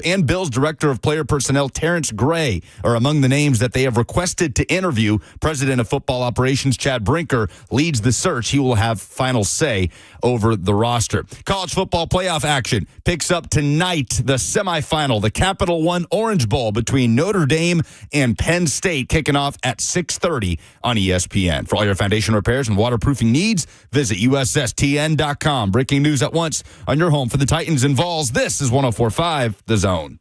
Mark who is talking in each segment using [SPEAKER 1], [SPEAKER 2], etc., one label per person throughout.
[SPEAKER 1] and Bills Director of Player Personnel Terrence Gray are among the names that they have requested to interview. President of Football Operations Chad Brinker leads the search. He will have final say over the roster. College football playoff action picks up tonight, the semifinal, the Capital One Orange Bowl between Notre Dame and Penn State, kicking off at 6:30 on ESPN. For all your foundation repairs and waterproofing needs, visit USSTN.com. Breaking news at once on your home for the Titans and Vols. This is 104.5 The Zone.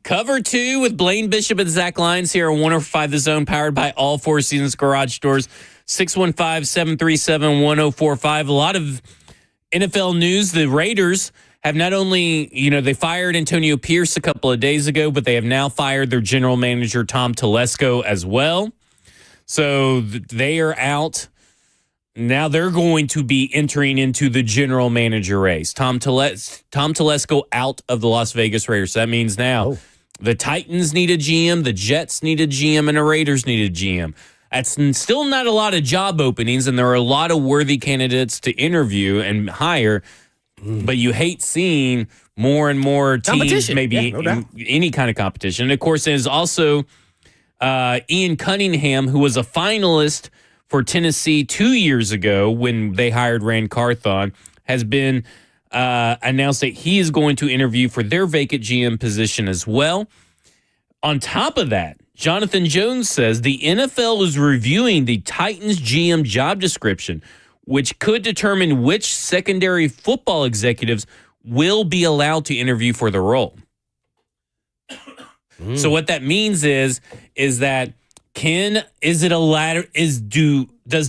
[SPEAKER 2] Cover 2 with Blaine Bishop and Zach Lyons here on 105 The Zone, powered by All Four Seasons Garage Doors, 615-737-1045. A lot of NFL news. The Raiders have not only, they fired Antonio Pierce a couple of days ago, but they have now fired their general manager, Tom Telesco, as well. So they are out. Now they're going to be entering into the general manager race. Tom Telesco out of the Las Vegas Raiders. So that means now the Titans need a GM, the Jets need a GM, and the Raiders need a GM. That's still not a lot of job openings, and there are a lot of worthy candidates to interview and hire. But you hate seeing more and more teams, maybe any kind of competition. And, of course, there's also Ian Cunningham, who was a finalist for Tennessee 2 years ago when they hired Rand Carthon, has been announced that he is going to interview for their vacant GM position as well. On top of that, Jonathan Jones says the NFL is reviewing the Titans GM job description, which could determine which secondary football executives will be allowed to interview for the role. So what that means is that does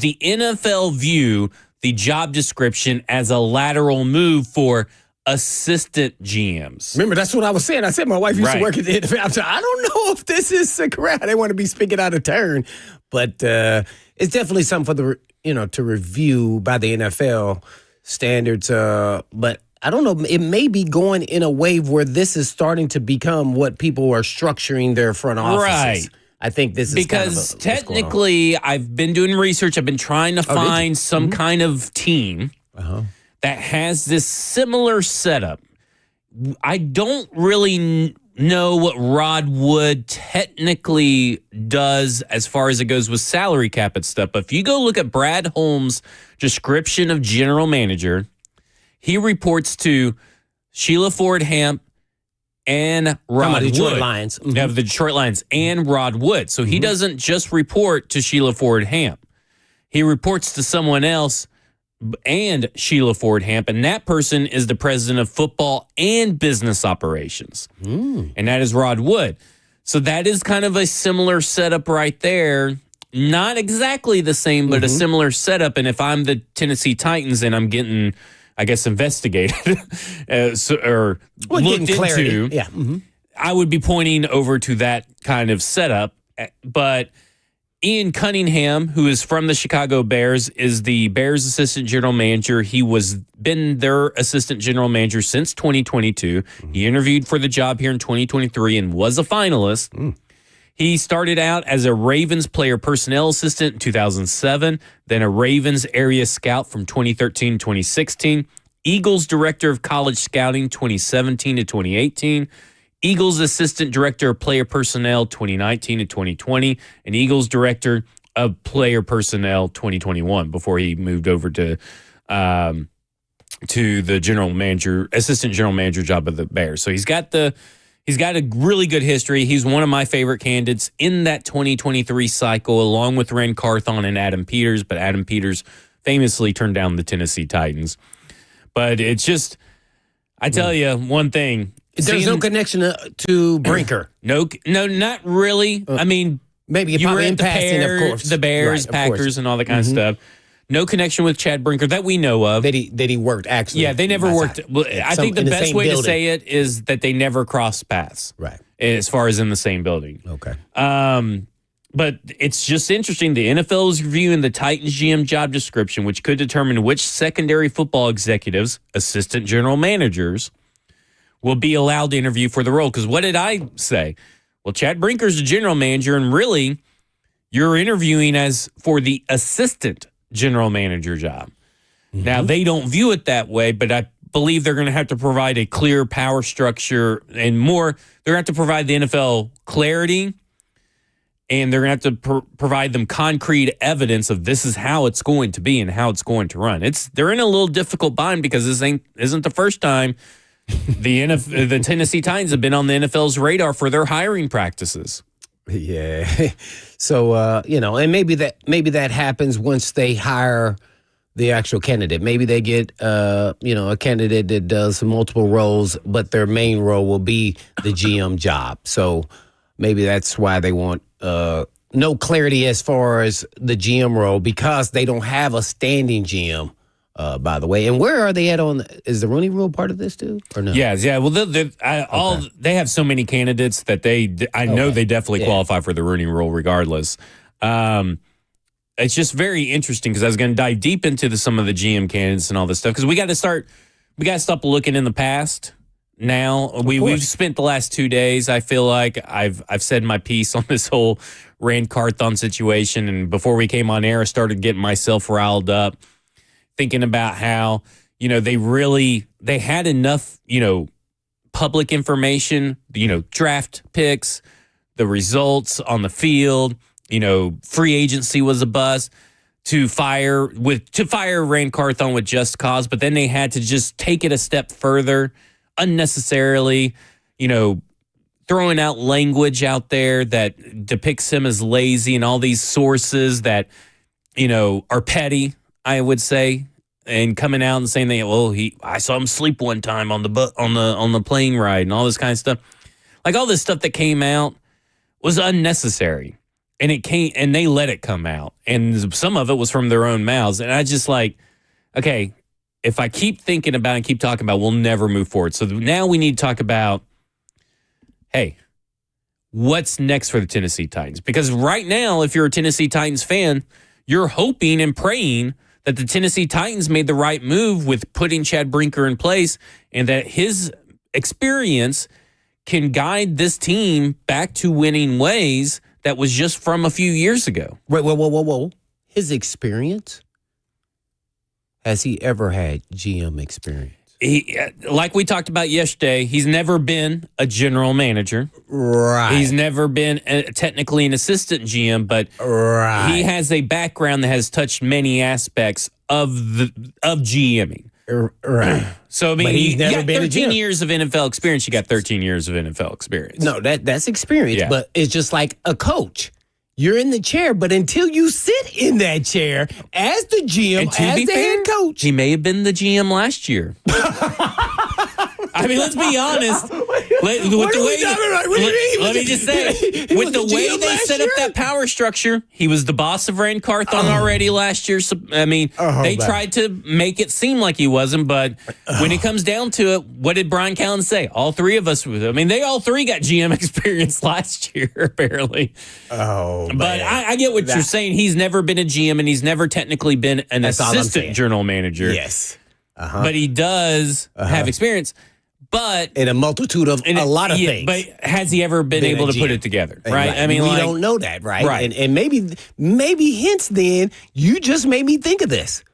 [SPEAKER 2] the NFL view the job description as a lateral move for assistant GMs?
[SPEAKER 3] Remember, that's what I was saying. I said my wife used to work at the NFL. I don't know if this is correct. I didn't want to be speaking out of turn, but it's definitely something for to review by the NFL standards. But I don't know. It may be going in a wave where this is starting to become what people are structuring their front offices. Right. I think this is
[SPEAKER 2] because technically, I've been doing research. I've been trying to find some kind of team that has this similar setup. I don't really know what Rod Wood technically does as far as it goes with salary cap and stuff. But if you go look at Brad Holmes' description of general manager, he reports to Sheila Ford Hamp and Rod Wood.
[SPEAKER 3] Detroit Lions.
[SPEAKER 2] Of the Detroit Lions and Rod Wood. So he doesn't just report to Sheila Ford Hamp. He reports to someone else and Sheila Ford Hamp, and that person is the president of football and business operations. And that is Rod Wood. So that is kind of a similar setup right there. Not exactly the same, but a similar setup. And if I'm the Tennessee Titans and I'm getting, I guess, investigated or looked into, I would be pointing over to that kind of setup. But Ian Cunningham, who is from the Chicago Bears, is the Bears assistant general manager. He was been their assistant general manager since 2022. He interviewed for the job here in 2023 and was a finalist. He started out as a Ravens player personnel assistant in 2007, then a Ravens area scout from 2013 to 2016, Eagles director of college scouting 2017 to 2018, Eagles assistant director of player personnel 2019 to 2020, and Eagles director of player personnel 2021 before he moved over to the general manager, assistant general manager job of the Bears. So he's got a really good history. He's one of my favorite candidates in that 2023 cycle, along with Ren Carthon and Adam Peters. But Adam Peters famously turned down the Tennessee Titans. But it's just, I tell you one thing.
[SPEAKER 3] There's no connection to Brinker.
[SPEAKER 2] No, not really. I mean,
[SPEAKER 3] maybe
[SPEAKER 2] you were
[SPEAKER 3] in
[SPEAKER 2] at
[SPEAKER 3] passing, of course.
[SPEAKER 2] The Bears, Packers, and all that kind of stuff. No connection with Chad Brinker that we know of.
[SPEAKER 3] That he worked, actually.
[SPEAKER 2] Yeah, they never worked. Well, I think the best way to say it is that they never crossed paths.
[SPEAKER 3] Right.
[SPEAKER 2] as far as in the same building.
[SPEAKER 3] Okay.
[SPEAKER 2] But it's just interesting. The NFL is reviewing the Titans GM job description, which could determine which secondary football executives, assistant general managers, will be allowed to interview for the role. Because what did I say? Well, Chad Brinker's the general manager, and really, you're interviewing as for the assistant general manager job. Mm-hmm. Now, they don't view it that way, but I believe they're going to have to provide a clear power structure and more. They're going to have to provide the NFL clarity, and they're going to have to provide them concrete evidence of this is how it's going to be and how it's going to run. They're in a little difficult bind because this isn't the first time the Tennessee Titans have been on the NFL's radar for their hiring practices.
[SPEAKER 3] Yeah. So, and maybe that happens once they hire the actual candidate. Maybe they get, a candidate that does multiple roles, but their main role will be the GM job. So maybe that's why they want no clarity as far as the GM role, because they don't have a standing GM, by the way. And where are they at is the Rooney Rule part of this too, or no?
[SPEAKER 2] Yeah. Well, they have so many candidates that I know they definitely qualify for the Rooney Rule regardless. It's just very interesting because I was going to dive deep into some of the GM candidates and all this stuff because we got to stop looking in the past. Now we've spent the last 2 days. I feel like I've said my piece on this whole Rand Carthon situation, and before we came on air, I started getting myself riled up, thinking about how they had enough public information, draft picks, the results on the field, free agency was a bust. To fire Rand Carthon with just cause, but then they had to just take it a step further. Unnecessarily, throwing out language out there that depicts him as lazy and all these sources that, are petty, I would say, and coming out and saying that, I saw him sleep one time on the plane ride and all this kind of stuff. Like all this stuff that came out was unnecessary. And they let it come out. And some of it was from their own mouths. And I just okay, if I keep thinking about it and keep talking about it, we'll never move forward. So now we need to talk about, hey, what's next for the Tennessee Titans? Because right now, if you're a Tennessee Titans fan, you're hoping and praying that the Tennessee Titans made the right move with putting Chad Brinker in place and that his experience can guide this team back to winning ways that was just from a few years ago.
[SPEAKER 3] Wait, whoa. His experience? Has he ever had GM experience?
[SPEAKER 2] Like we talked about yesterday, he's never been a general manager.
[SPEAKER 3] Right.
[SPEAKER 2] He's never been technically an assistant GM, but he has a background that has touched many aspects of GMing.
[SPEAKER 3] Right.
[SPEAKER 2] So, I mean,
[SPEAKER 3] he's never
[SPEAKER 2] you got
[SPEAKER 3] been
[SPEAKER 2] 13 years of NFL experience. You got 13 years of NFL experience.
[SPEAKER 3] No, that's experience, but it's just like a coach. You're in the chair, but until you sit in that chair as the GM, as the head coach.
[SPEAKER 2] He may have been the GM last year. I mean, let's be honest. Let me just say, with the way they set up that power structure, he was the boss of Rand Carthon already last year. So, I mean, they tried to make it seem like he wasn't, but when it comes down to it, what did Brian Callahan say? All three of us, they all three got GM experience last year, apparently. But I get what you're saying. He's never been a GM, and he's never technically been an assistant general manager.
[SPEAKER 3] Yes.
[SPEAKER 2] But he does have experience. But
[SPEAKER 3] in a multitude of a lot of things.
[SPEAKER 2] But has he ever been able to put it together? Right? I mean,
[SPEAKER 3] we don't know that, right? Right. And maybe hence then you just made me think of this,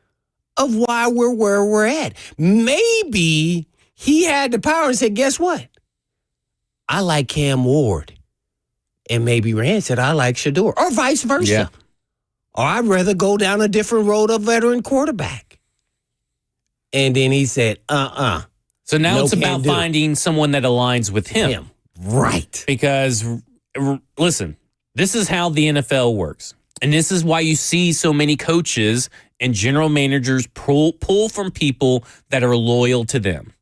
[SPEAKER 3] of why we're where we're at. Maybe he had the power and said, guess what? I like Cam Ward. And maybe Rand said, I like Shador, or vice versa.
[SPEAKER 2] Yeah.
[SPEAKER 3] Or I'd rather go down a different road of veteran quarterback. And then he said,
[SPEAKER 2] So now it's about finding someone that aligns with him.
[SPEAKER 3] Right.
[SPEAKER 2] Because, listen, this is how the NFL works. And this is why you see so many coaches and general managers pull from people that are loyal to them.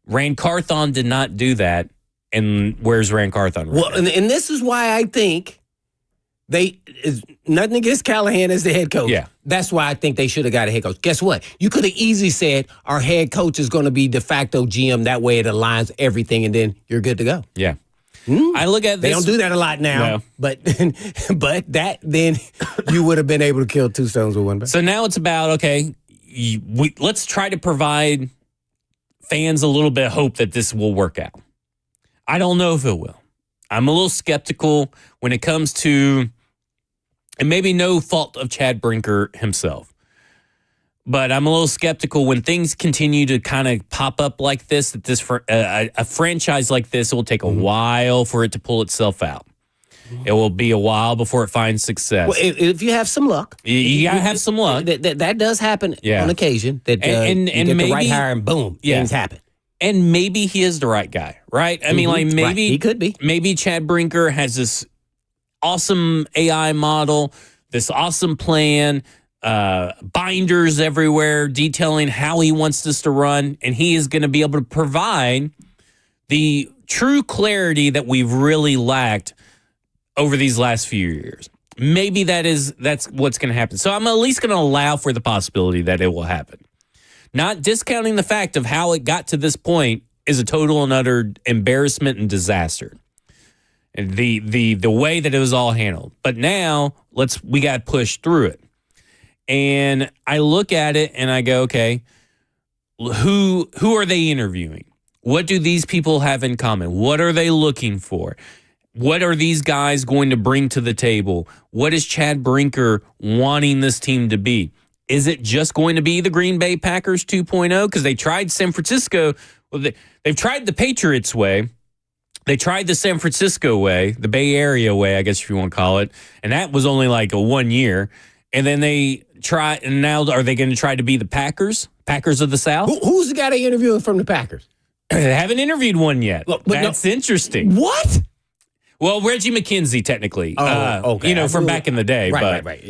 [SPEAKER 2] Rand Carthon did not do that. And where's Rand Carthon? Right
[SPEAKER 3] now? And this is why I think nothing against Callahan as the head coach.
[SPEAKER 2] Yeah.
[SPEAKER 3] That's why I think they should have got a head coach. Guess what? You could have easily said our head coach is going to be de facto GM. That way it aligns everything, and then you're good to go.
[SPEAKER 2] Yeah. I look at this.
[SPEAKER 3] They don't do that a lot now.
[SPEAKER 2] No.
[SPEAKER 3] But that then you would have been able to kill two stones with one bird.
[SPEAKER 2] So now it's about, okay, let's try to provide fans a little bit of hope that this will work out. I don't know if it will. I'm a little skeptical when it comes to, and maybe no fault of Chad Brinker himself, but I'm a little skeptical when things continue to kind of pop up like this, that a franchise like this, it will take a while for it to pull itself out. It will be a while before it finds success.
[SPEAKER 3] Well, if you have some luck.
[SPEAKER 2] You got to have some luck.
[SPEAKER 3] That does happen on occasion. That
[SPEAKER 2] and
[SPEAKER 3] you get
[SPEAKER 2] maybe,
[SPEAKER 3] the right hire and boom, things happen.
[SPEAKER 2] And maybe he is the right guy, right? I mean, like maybe
[SPEAKER 3] right. He could be.
[SPEAKER 2] Maybe Chad Brinker has this awesome AI model, this awesome plan, binders everywhere detailing how he wants this to run, and he is going to be able to provide the true clarity that we've really lacked over these last few years. Maybe that's what's going to happen. So I'm at least going to allow for the possibility that it will happen. Not discounting the fact of how it got to this point is a total and utter embarrassment and disaster. And the way that it was all handled. But now we got to push through it. And I look at it and I go, okay, who are they interviewing? What do these people have in common? What are they looking for? What are these guys going to bring to the table? What is Chad Brinker wanting this team to be? Is it just going to be the Green Bay Packers 2.0? Because they tried San Francisco. Well, they've tried the Patriots way. They tried the San Francisco way, the Bay Area way, I guess if you want to call it. And that was only like a 1 year. And then and now are they going to try to be the Packers of the South?
[SPEAKER 3] Who's the guy they interviewing from the Packers?
[SPEAKER 2] They haven't interviewed one yet. That's interesting.
[SPEAKER 3] What?
[SPEAKER 2] Well, Reggie McKenzie, technically.
[SPEAKER 3] Okay.
[SPEAKER 2] From back in the day.
[SPEAKER 3] Right.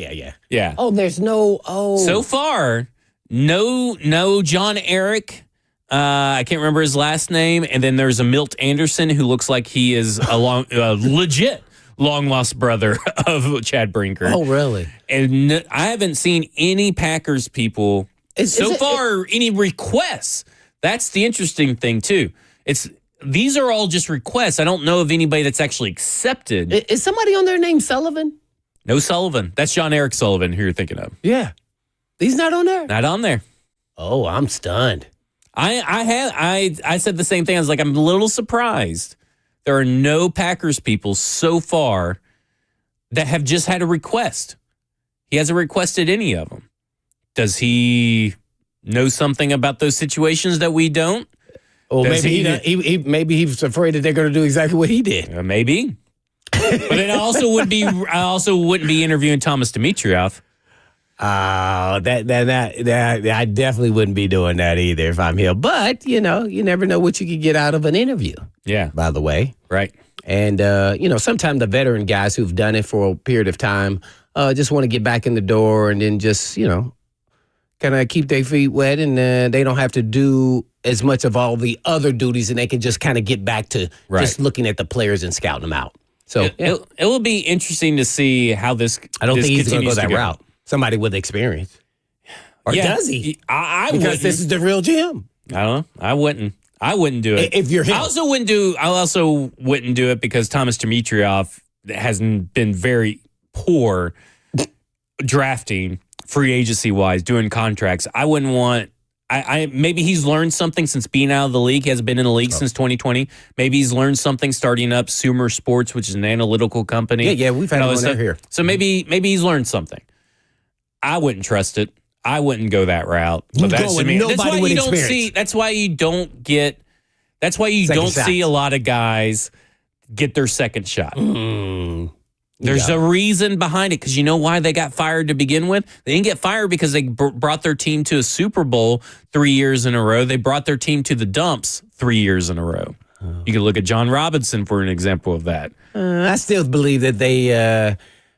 [SPEAKER 3] Yeah. Oh, there's no.
[SPEAKER 2] So far, no John Eric. I can't remember his last name. And then there's a Milt Anderson who looks like he is a legit long lost brother of Chad Brinker.
[SPEAKER 3] Oh, really?
[SPEAKER 2] And I haven't seen any Packers people any requests. That's the interesting thing, too. These are all just requests. I don't know of anybody that's actually accepted.
[SPEAKER 3] Is somebody on there named Sullivan?
[SPEAKER 2] No Sullivan. That's John Eric Sullivan who you're thinking of.
[SPEAKER 3] Yeah. He's not on there?
[SPEAKER 2] Not on there.
[SPEAKER 3] Oh, I'm stunned.
[SPEAKER 2] I said the same thing. I was like, I'm a little surprised. There are no Packers people so far that have just had a request. He hasn't requested any of them. Does he know something about those situations that we don't?
[SPEAKER 3] Or maybe he's afraid that they're going to do exactly what he did.
[SPEAKER 2] Maybe. But then I also wouldn't be interviewing Thomas Dimitroff.
[SPEAKER 3] I definitely wouldn't be doing that either if I'm here. But, you never know what you could get out of an interview.
[SPEAKER 2] Yeah.
[SPEAKER 3] By the way.
[SPEAKER 2] Right.
[SPEAKER 3] And, sometimes the veteran guys who've done it for a period of time just want to get back in the door and then just, kind of keep their feet wet and they don't have to do as much of all the other duties and they can just kind of get back to just looking at the players and scouting them out. So
[SPEAKER 2] it will be interesting to see how this
[SPEAKER 3] I don't think he's going to go that
[SPEAKER 2] go.
[SPEAKER 3] route. Somebody with experience. Or does he?
[SPEAKER 2] I
[SPEAKER 3] because
[SPEAKER 2] wouldn't.
[SPEAKER 3] This is the real Jim.
[SPEAKER 2] I don't know. I wouldn't do it.
[SPEAKER 3] If you're him.
[SPEAKER 2] I also wouldn't do it because Thomas Dimitroff has been very poor drafting free agency wise, doing contracts. I wouldn't want. Maybe he's learned something since being out of the league. He hasn't been in the league since 2020. Maybe he's learned something starting up Sumer Sports, which is an analytical company.
[SPEAKER 3] Yeah, we've had him on here.
[SPEAKER 2] So maybe he's learned something. I wouldn't trust it. I wouldn't go that route. But that's why you don't see. That's why you don't get. That's why you don't see a lot of guys get their second shot. There's a reason behind it, because you know why they got fired to begin with? They didn't get fired because they brought their team to a Super Bowl 3 years in a row. They brought their team to the dumps 3 years in a row. You can look at John Robinson for an example of that.
[SPEAKER 3] I still believe that they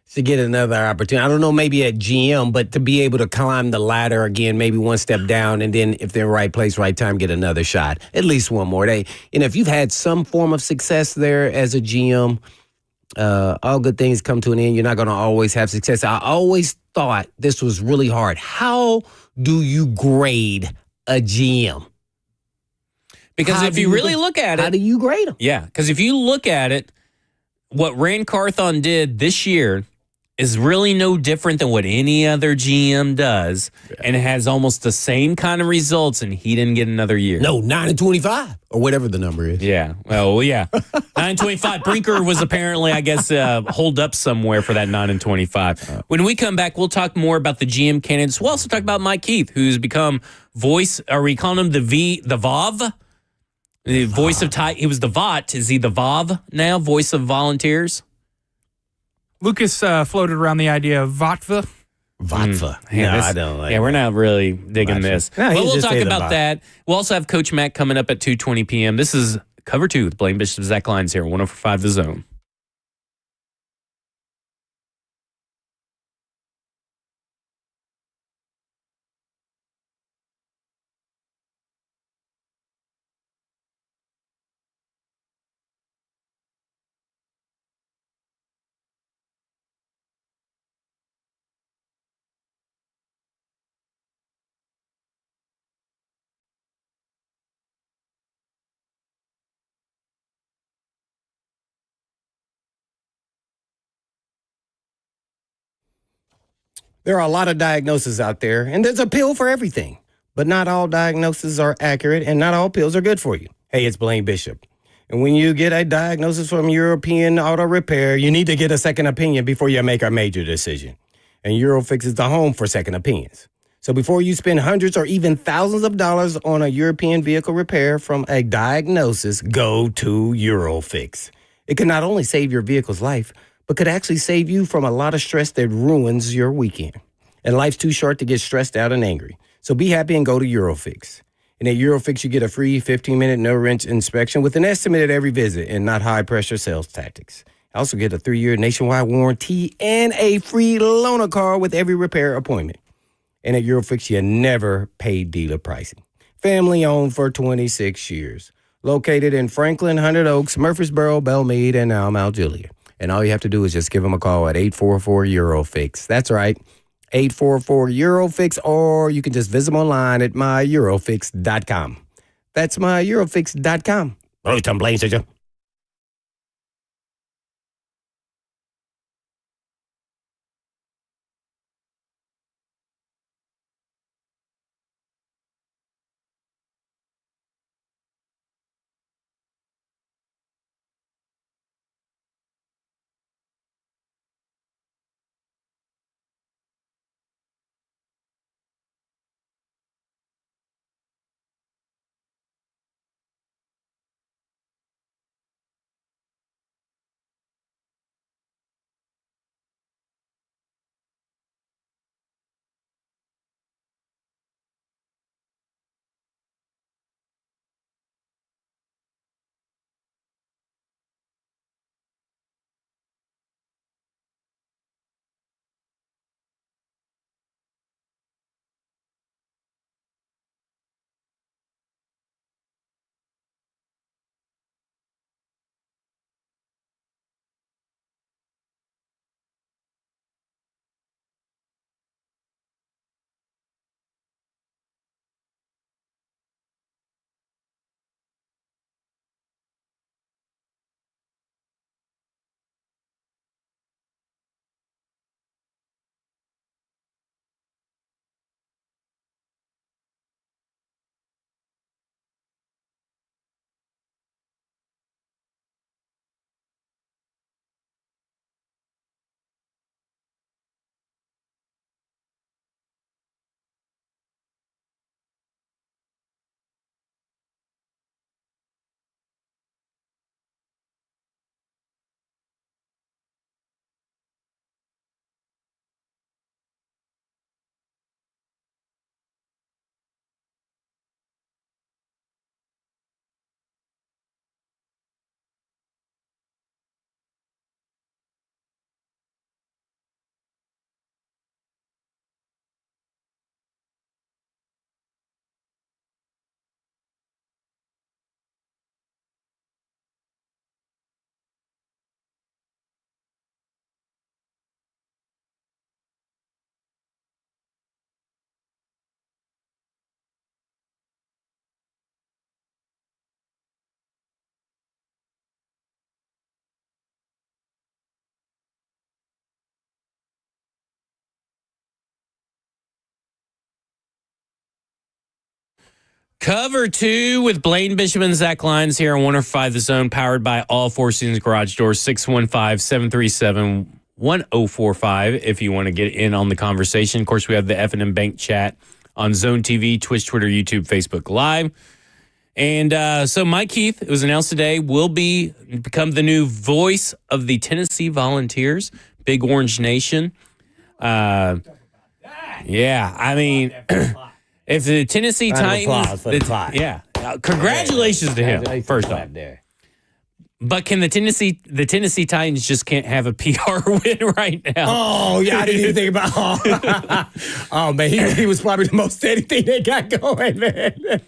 [SPEAKER 3] should get another opportunity. I don't know, maybe at GM, but to be able to climb the ladder again, maybe one step down, and then if they're in the right place, right time, get another shot. At least one more. If you've had some form of success there as a GM, all good things come to an end. You're not going to always have success. I always thought this was really hard. How do you grade a GM?
[SPEAKER 2] Because if you really look at
[SPEAKER 3] how
[SPEAKER 2] it,
[SPEAKER 3] do you grade them?
[SPEAKER 2] yeah, because if you look at it, what Rand Carthon did this year is really no different than what any other GM does, and it has almost the same kind of results, and he didn't get another year.
[SPEAKER 3] No, 9-25 or whatever the number is.
[SPEAKER 2] Yeah. Well, yeah. 9-25. Brinker was apparently, I guess, holed up somewhere for that 9-25. When we come back, we'll talk more about the GM candidates. We'll also talk about Mike Keith, who's become voice. Are we calling him the VOV? The voice of he was the VOT. Is he the VOV now? Voice of volunteers?
[SPEAKER 4] Lucas floated around the idea of Vatva.
[SPEAKER 3] Vatva. I don't like
[SPEAKER 2] we're not really digging this.
[SPEAKER 3] No,
[SPEAKER 2] well, we'll
[SPEAKER 3] just
[SPEAKER 2] talk
[SPEAKER 3] say the
[SPEAKER 2] about
[SPEAKER 3] Vat.
[SPEAKER 2] that. We'll also have Coach Matt coming up at 2:20 p.m. This is Cover 2 with Blaine Bishop, Zach Lyons here, 104.5 The Zone.
[SPEAKER 3] There are a lot of diagnoses out there, and there's a pill for everything. But not all diagnoses are accurate, and not all pills are good for you. Hey, it's Blaine Bishop. And when you get a diagnosis from European Auto Repair, you need to get a second opinion before you make a major decision. And Eurofix is the home for second opinions. So before you spend hundreds or even thousands of dollars on a European vehicle repair from a diagnosis, go to Eurofix. It can not only save your vehicle's life, but could actually save you from a lot of stress that ruins your weekend. And life's too short to get stressed out and angry. So be happy and go to Eurofix. And at Eurofix, you get a free 15-minute no-wrench inspection with an estimate at every visit and not high-pressure sales tactics. I also get a 3-year nationwide warranty and a free loaner car with every repair appointment. And at Eurofix, you never pay dealer pricing. Family owned for 26 years. Located in Franklin, Hundred Oaks, Murfreesboro, Belmead, and now Mount Juliet. And all you have to do is just give them a call at 844-EUROFIX. That's right, 844-EUROFIX, or you can just visit them online at myEurofix.com. That's myEurofix.com. Oh, Tom Blaine says you.
[SPEAKER 2] Cover 2 with Blaine Bishop and Zach Lyons here on 105 The Zone, powered by all Four Seasons Garage Doors, 615-737-1045 if you want to get in on the conversation. Of course, we have the F&M Bank chat on Zone TV, Twitch, Twitter, YouTube, Facebook Live. And so Mike Keith, it was announced today, will become the new voice of the Tennessee Volunteers, Big Orange Nation. Yeah, I mean... If the Tennessee Titans, congratulations to him. First off, but can the Tennessee Titans just can't have a PR win right now?
[SPEAKER 3] Oh yeah, I didn't even think about. Oh man, he was probably the most steady thing they got going, man.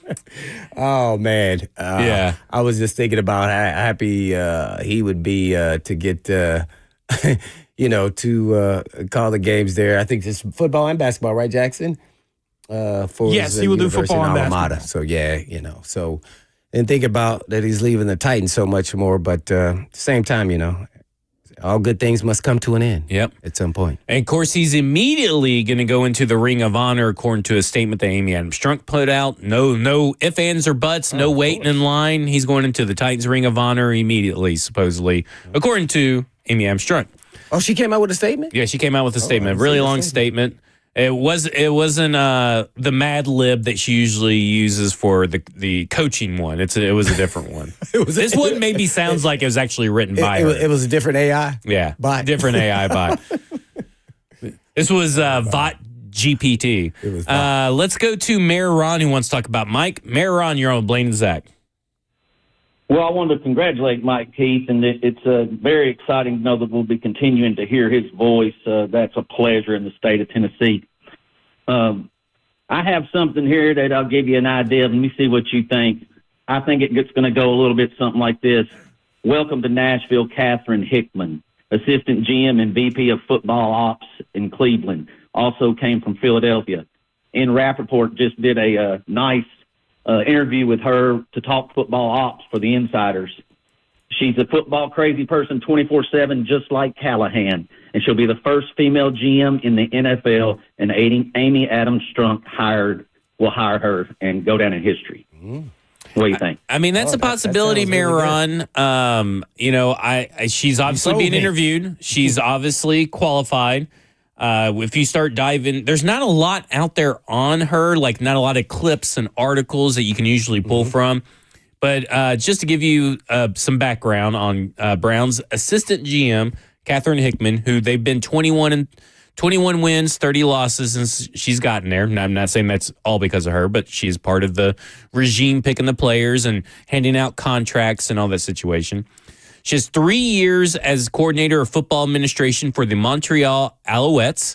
[SPEAKER 3] Oh man,
[SPEAKER 2] yeah.
[SPEAKER 3] I was just thinking about how happy he would be to get. To call the games there. I think it's football and basketball, right, Jackson? For
[SPEAKER 4] yes, he will do football and basketball.
[SPEAKER 3] So and think about that he's leaving the Titans so much more, but at the same time, all good things must come to an end.
[SPEAKER 2] Yep.
[SPEAKER 3] At some point.
[SPEAKER 2] And of course, he's immediately going to go into the Ring of Honor, according to a statement that Amy Adams Strunk put out. No ifs, ands, or buts. No waiting in line. He's going into the Titans Ring of Honor immediately, supposedly, according to Amy Adams Strunk.
[SPEAKER 3] Oh, she came out with a statement?
[SPEAKER 2] Yeah, she came out with a statement. Really long statement. It wasn't the Mad Lib that she usually uses for the coaching one. It was a different one. This one maybe sounds like it was actually written by her.
[SPEAKER 3] It was a different AI?
[SPEAKER 2] Yeah,
[SPEAKER 3] bot.
[SPEAKER 2] Different AI bot. This was Bot GPT. Let's go to Mayor Ron, who wants to talk about Mike. Mayor Ron, you're on with Blaine and Zach.
[SPEAKER 5] Well, I wanted to congratulate Mike Keith, and it's very exciting to know that we'll be continuing to hear his voice. That's a pleasure in the state of Tennessee. I have something here that I'll give you an idea of. Let me see what you think. I think it's going to go a little bit something like this. Welcome to Nashville, Catherine Hickman, Assistant GM and VP of Football Ops in Cleveland. Also came from Philadelphia. Ian Rappaport just did a nice interview with her to talk football ops for the insiders. She's a football crazy person 24/7, just like Callahan, and she'll be the first female GM in the NFL, and Amy Adams Strunk will hire her and go down in history. What do you think?
[SPEAKER 2] I mean, that's a possibility, Mayor Ron. She's obviously being interviewed. She's obviously qualified. If you start diving, there's not a lot out there on her, like not a lot of clips and articles that you can usually pull from. But just to give you some background on Brown's assistant GM, Catherine Hickman, who they've been 21 wins, 30 losses since she's gotten there. And I'm not saying that's all because of her, but she's part of the regime picking the players and handing out contracts and all that situation. She has 3 years as coordinator of football administration for the Montreal Alouettes,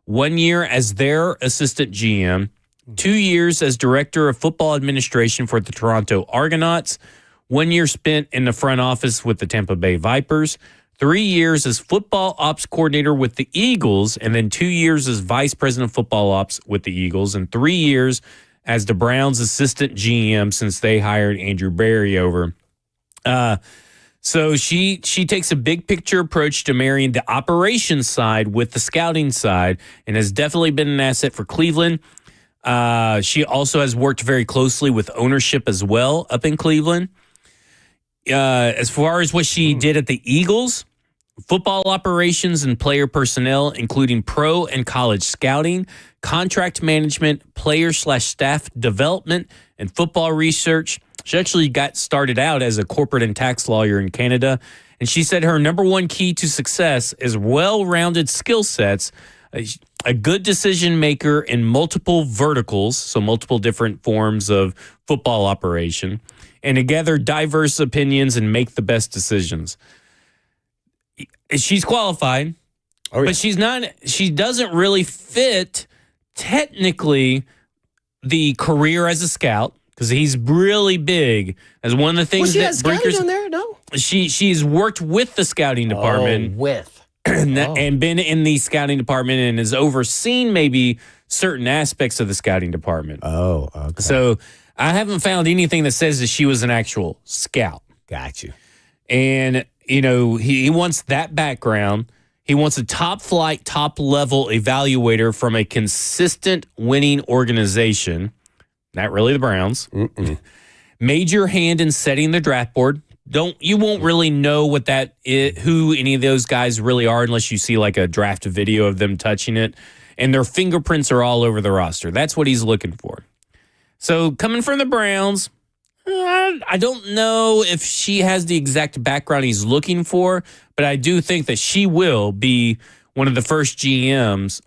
[SPEAKER 2] 1 year as their assistant GM, 2 years as director of football administration for the Toronto Argonauts, 1 year spent in the front office with the Tampa Bay Vipers, 3 years as football ops coordinator with the Eagles, and then 2 years as vice president of football ops with the Eagles, and 3 years as the Browns' assistant GM since they hired Andrew Berry over. So she takes a big picture approach to marrying the operations side with the scouting side, and has definitely been an asset for Cleveland. She also has worked very closely with ownership as well up in Cleveland. As far as what she did at the Eagles, football operations and player personnel, including pro and college scouting, contract management, player/staff development, and football research. She actually got started out as a corporate and tax lawyer in Canada, and she said her number one key to success is well-rounded skill sets, a good decision maker in multiple verticals, so multiple different forms of football operation, and to gather diverse opinions and make the best decisions. She's qualified, but she doesn't really fit technically the career as a scout, because he's really big. As one of the things that Brinkers
[SPEAKER 3] on there, no.
[SPEAKER 2] She's worked with the scouting department. And been in the scouting department and has overseen maybe certain aspects of the scouting department.
[SPEAKER 3] Oh, okay.
[SPEAKER 2] So I haven't found anything that says that she was an actual scout.
[SPEAKER 3] Got you.
[SPEAKER 2] And, he wants that background. He wants a top flight, top level evaluator from a consistent winning organization. not really the Browns. Major hand in setting the draft board. You won't really know what that is, who any of those guys really are unless you see like a draft video of them touching it. And their fingerprints are all over the roster. That's what he's looking for. So coming from the Browns, I don't know if she has the exact background he's looking for, but I do think that she will be one of the first GMs,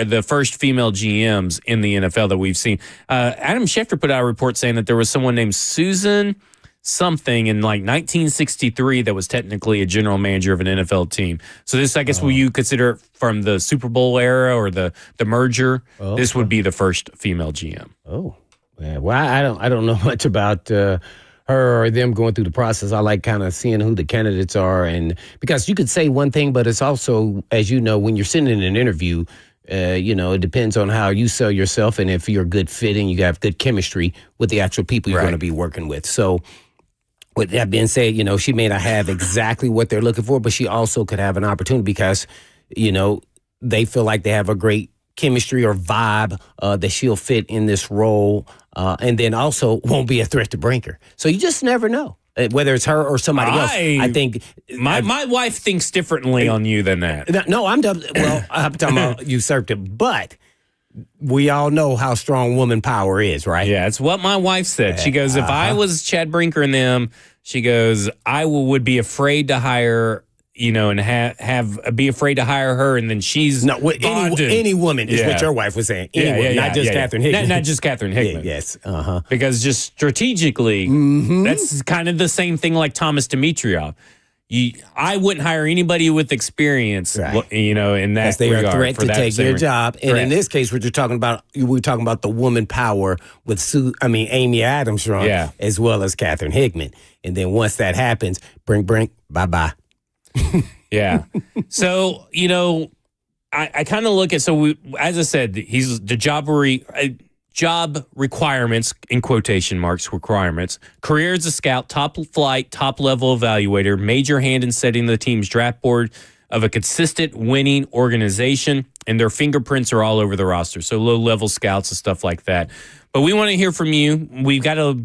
[SPEAKER 2] the first female GMs in the NFL that we've seen. Adam Schefter put out a report saying that there was someone named Susan something in like 1963 that was technically a general manager of an NFL team. So this, I guess, will you consider it from the Super Bowl era or the merger? Oh, this would be the first female GM.
[SPEAKER 3] Oh, yeah. Well, I don't know much about her or them going through the process. I like kind of seeing who the candidates are, and because you could say one thing, but it's also, as you know, when you're sitting in an interview, it depends on how you sell yourself and if you're a good fit and you have good chemistry with the actual people you're going to be working with. So with that being said, she may not have exactly what they're looking for, but she also could have an opportunity because, they feel like they have a great chemistry or vibe that she'll fit in this role, and then also won't be a threat to Brinker. So you just never know whether it's her or somebody else. I think
[SPEAKER 2] my wife thinks differently on you than that.
[SPEAKER 3] No, I'm talking about usurped it, but we all know how strong woman power is, right?
[SPEAKER 2] Yeah, it's what my wife said. She goes, if I was Chad Brinker and them, she goes, I would be afraid to hire, and be afraid to hire her, and then she's
[SPEAKER 3] any woman is what your wife was saying. Any woman, not just Catherine Hickman.
[SPEAKER 2] Not just Catherine Hickman.
[SPEAKER 3] Yes.
[SPEAKER 2] Because just strategically, that's kind of the same thing like Thomas Dimitrov. I wouldn't hire anybody with experience, in that
[SPEAKER 3] they
[SPEAKER 2] regard.
[SPEAKER 3] Are a threat to take your job. And
[SPEAKER 2] Correct.
[SPEAKER 3] In this case, we're talking about the woman power with Amy Adams as well as Catherine Hickman. And then once that happens, Brink, bye-bye.
[SPEAKER 2] Yeah. So, I kind of look at, as I said, he's the job requirements, in quotation marks, requirements. Career as a scout, top flight, top level evaluator, major hand in setting the team's draft board of a consistent winning organization, and their fingerprints are all over the roster. So low level scouts and stuff like that. But we want to hear from you. We've got we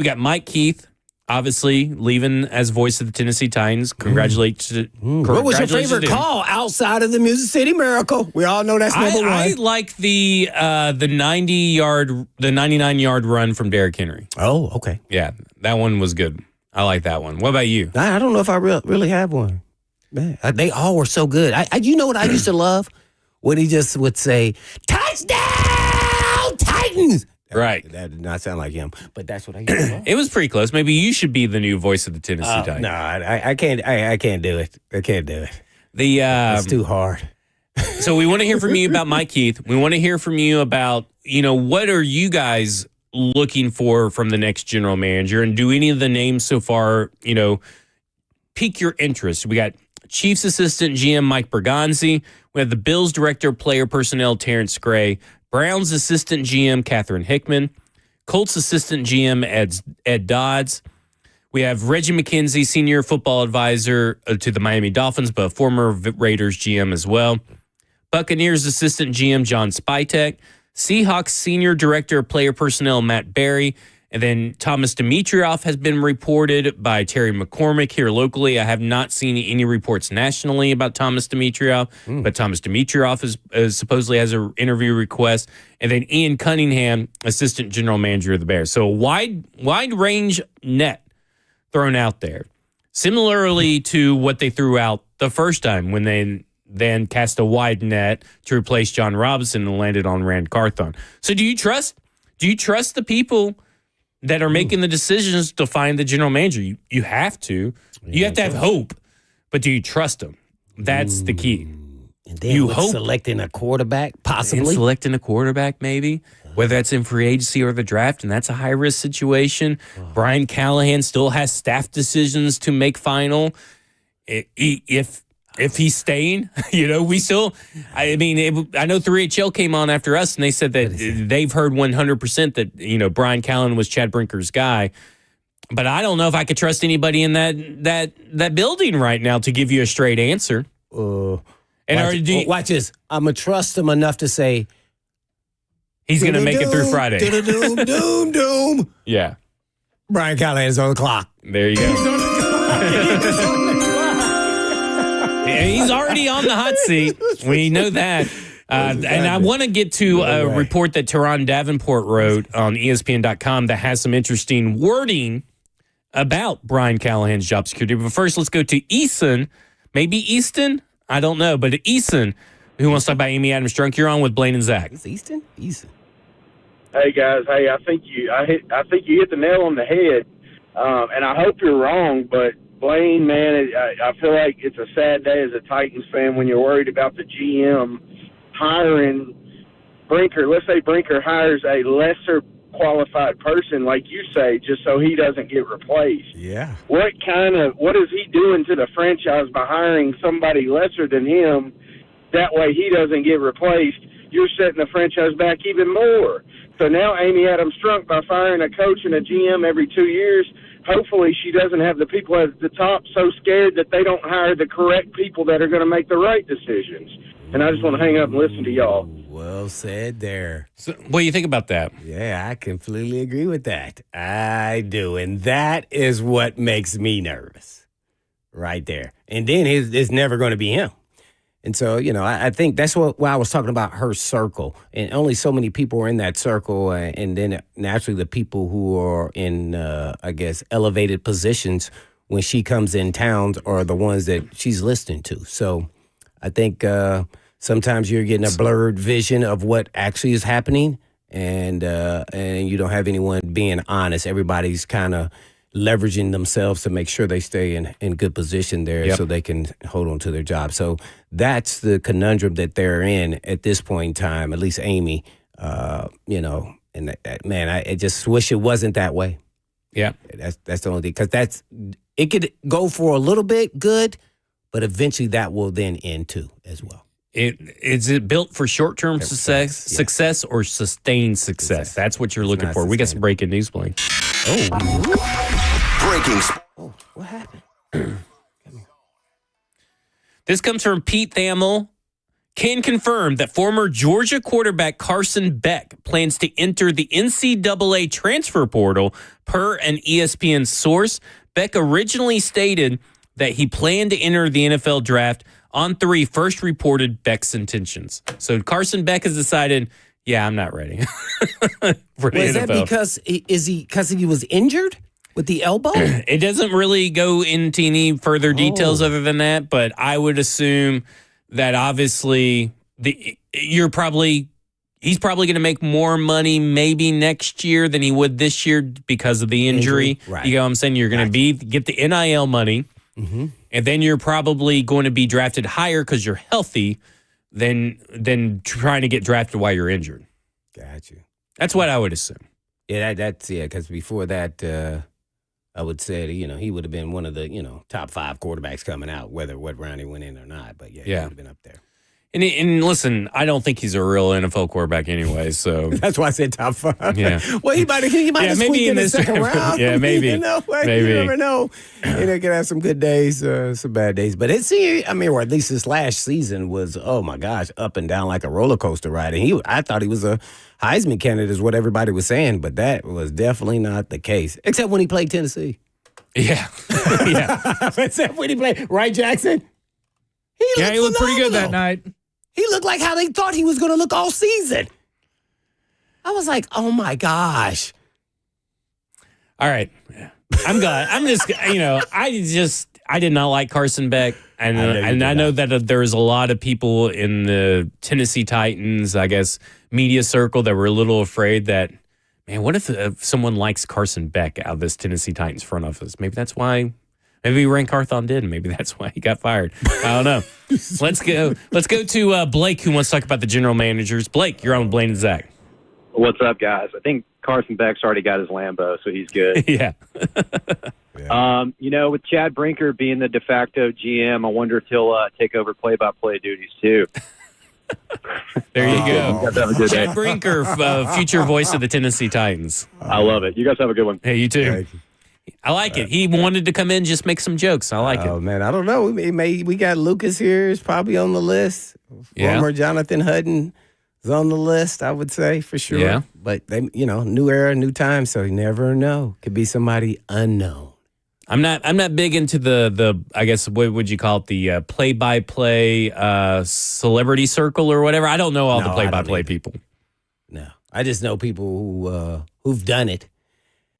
[SPEAKER 2] got Mike Keith, obviously leaving as voice of the Tennessee Titans. Congratulations.
[SPEAKER 3] What was your favorite call outside of the Music City Miracle? We all know that's number one.
[SPEAKER 2] I like the 99-yard run from Derrick Henry.
[SPEAKER 3] Oh, okay.
[SPEAKER 2] Yeah, that one was good. I like that one. What about you?
[SPEAKER 3] I don't know if I really have one. Man, they all were so good. You know what I used to love? When he just would say, "Touchdown, Titans!"
[SPEAKER 2] Right.
[SPEAKER 3] That did not sound like him, but that's what I used to love.
[SPEAKER 2] It was pretty close. Maybe you should be the new voice of the Tennessee Titans.
[SPEAKER 3] No, I can't. I can't do it. I can't do it.
[SPEAKER 2] It's
[SPEAKER 3] too hard.
[SPEAKER 2] So we want to hear from you about Mike Keith. We want to hear from you about, what are you guys looking for from the next general manager? And do any of the names so far, pique your interest? We got Chiefs assistant GM Mike Bergonzi. We have the Bills director of player personnel Terrence Gray. Browns assistant GM Catherine Hickman. Colts assistant GM Ed Dodds. We have Reggie McKenzie, senior football advisor to the Miami Dolphins, but former Raiders GM as well. Buccaneers assistant GM John Spytek. Seahawks senior director of player personnel Matt Berry. And then Thomas Dimitrov has been reported by Terry McCormick here locally. I have not seen any reports nationally about Thomas Dimitrov, but Thomas Dimitrov is supposedly has an interview request. And then Ian Cunningham, assistant general manager of the Bears. So a wide range net thrown out there. Similarly to what they threw out the first time when they then cast a wide net to replace John Robinson and landed on Rand Carthon. So do you trust the people that are making the decisions to find the general manager? You have to. You have to have hope, but do you trust them? That's the key.
[SPEAKER 3] And then selecting a quarterback, possibly.
[SPEAKER 2] And selecting a quarterback, maybe. Whether that's in free agency or the draft, and that's a high-risk situation. Brian Callahan still has staff decisions to make final. If he's staying, we still, I know 3HL came on after us and they said that they've heard 100% that, Brian Callahan was Chad Brinker's guy. But I don't know if I could trust anybody in that building right now to give you a straight answer.
[SPEAKER 3] Watch this. I'm going to trust him enough to say,
[SPEAKER 2] He's going to make it through Friday.
[SPEAKER 3] Doom, doom, doom.
[SPEAKER 2] Yeah.
[SPEAKER 3] Brian Callahan's on the clock.
[SPEAKER 2] There you go. He's already on the hot seat. We know that. And I want to get to a report that Teron Davenport wrote on ESPN.com that has some interesting wording about Brian Callahan's job security. But first, let's go to Eason. Maybe Easton? I don't know. But Eason, who wants to talk about Amy Adams Drunk. You're on with Blaine and Zach.
[SPEAKER 3] It's Easton? Easton.
[SPEAKER 6] Hey guys, I think you hit the nail on the head, and I hope you're wrong. But Blaine, man, I feel like it's a sad day as a Titans fan when you're worried about the GM hiring Brinker. Let's say Brinker hires a lesser qualified person, like you say, just so he doesn't get replaced.
[SPEAKER 3] Yeah.
[SPEAKER 6] What is he doing to the franchise by hiring somebody lesser than him? That way he doesn't get replaced. You're setting the franchise back even more. So now Amy Adams Strunk, by firing a coach and a GM every 2 years, hopefully she doesn't have the people at the top so scared that they don't hire the correct people that are going to make the right decisions. And I just want to hang up and listen to y'all.
[SPEAKER 3] Well said there.
[SPEAKER 2] So, what do you think about that?
[SPEAKER 3] Yeah, I completely agree with that. I do. And that is what makes me nervous right there. And then it's never going to be him. And so, I think that's why I was talking about her circle. And only so many people are in that circle. And then naturally the people who are in, elevated positions when she comes in town are the ones that she's listening to. So I think sometimes you're getting a blurred vision of what actually is happening. And you don't have anyone being honest. Everybody's kind of leveraging themselves to make sure they stay in good position there so they can hold on to their job. So that's the conundrum that they're in at this point in time, at least Amy, and I just wish it wasn't that way.
[SPEAKER 2] Yeah.
[SPEAKER 3] That's the only thing, because it could go for a little bit good, but eventually that will then end too as well.
[SPEAKER 2] Is it built for short-term success or sustained success? That's what you're looking for. We got some breaking news, Blaine.
[SPEAKER 7] Breaking.
[SPEAKER 3] Oh, what happened?
[SPEAKER 2] This comes from Pete Thamel. Can confirm that former Georgia quarterback Carson Beck plans to enter the NCAA transfer portal per an ESPN source. Beck originally stated that he planned to enter the NFL draft on 3, first reported Beck's intentions. So Carson Beck has decided, yeah, I'm not ready. For the
[SPEAKER 3] Was that
[SPEAKER 2] NFL.
[SPEAKER 3] because he was injured with the elbow?
[SPEAKER 2] It doesn't really go into any further details other than that, but I would assume that obviously he's probably going to make more money maybe next year than he would this year because of the injury.
[SPEAKER 3] Right.
[SPEAKER 2] You know what I'm saying? You're going to get the NIL money, and then you're probably going to be drafted higher because you're healthy than trying to get drafted while you're injured.
[SPEAKER 3] Got you.
[SPEAKER 2] That's what I would assume.
[SPEAKER 3] Yeah, because before that, I would say, he would have been one of the, top 5 quarterbacks coming out, whether what round he went in or not. But, he would have been up there.
[SPEAKER 2] And listen, I don't think he's a real NFL quarterback anyway, so.
[SPEAKER 3] That's why I said top 5.
[SPEAKER 2] Yeah.
[SPEAKER 3] Well, he might have
[SPEAKER 2] maybe in
[SPEAKER 3] the
[SPEAKER 2] this
[SPEAKER 3] second round.
[SPEAKER 2] Yeah, maybe. Maybe.
[SPEAKER 3] You never know. Can have some good days, some bad days. But or at least this last season was, oh my gosh, up and down like a roller coaster ride. And I thought he was a Heisman candidate is what everybody was saying, but that was definitely not the case, except when he played Tennessee.
[SPEAKER 2] Yeah. Yeah.
[SPEAKER 3] Except when he played, right, Jackson?
[SPEAKER 4] He looked pretty good that night.
[SPEAKER 3] He looked like how they thought he was going to look all season. I was like, oh my gosh.
[SPEAKER 2] All right. I'm glad. I'm just, I did not like Carson Beck. And I know that there's a lot of people in the Tennessee Titans, I guess, media circle that were a little afraid that, man, what if someone likes Carson Beck out of this Tennessee Titans front office? Maybe that's why. Maybe Ran Carthon did, and maybe that's why he got fired. I don't know. Let's go to Blake, who wants to talk about the general managers. Blake, you're on with Blaine and Zach.
[SPEAKER 8] What's up, guys? I think Carson Beck's already got his Lambo, so he's good.
[SPEAKER 2] Yeah.
[SPEAKER 8] With Chad Brinker being the de facto GM, I wonder if he'll take over play-by-play duties, too.
[SPEAKER 2] There you go.
[SPEAKER 8] You guys have a good day.
[SPEAKER 2] Chad Brinker, future voice of the Tennessee Titans.
[SPEAKER 8] I love it. You guys have a good one.
[SPEAKER 2] Hey, you too. I like it. He wanted to come in, just make some jokes. I like it.
[SPEAKER 3] Oh, man, I don't know. We got Lucas here. Is probably on the list. Former Jonathan Hutton is on the list, I would say, for sure.
[SPEAKER 2] Yeah.
[SPEAKER 3] But, they, new era, new time, so you never know. Could be somebody unknown.
[SPEAKER 2] I'm not big into the I guess what would you call it, the play-by-play celebrity circle or whatever. I don't know all the play-by-play people.
[SPEAKER 3] No, I just know people who've done it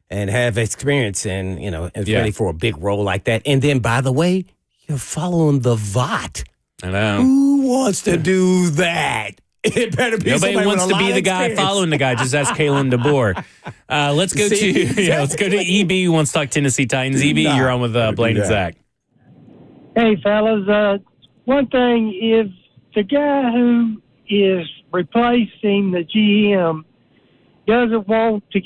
[SPEAKER 3] and have experience and is ready for a big role like that. And then, by the way, you're following the VOT.
[SPEAKER 2] I know.
[SPEAKER 3] Who wants to do that? It better be
[SPEAKER 2] Nobody
[SPEAKER 3] somebody
[SPEAKER 2] wants
[SPEAKER 3] with a
[SPEAKER 2] to be
[SPEAKER 3] lot
[SPEAKER 2] the
[SPEAKER 3] of
[SPEAKER 2] guy
[SPEAKER 3] experience.
[SPEAKER 2] following the guy. Just ask Kalen DeBoer. Let's go to EB who wants to talk Tennessee Titans. EB, you're on with Blaine and Zach.
[SPEAKER 7] Hey, fellas. One thing, if the guy who is replacing the GM doesn't want to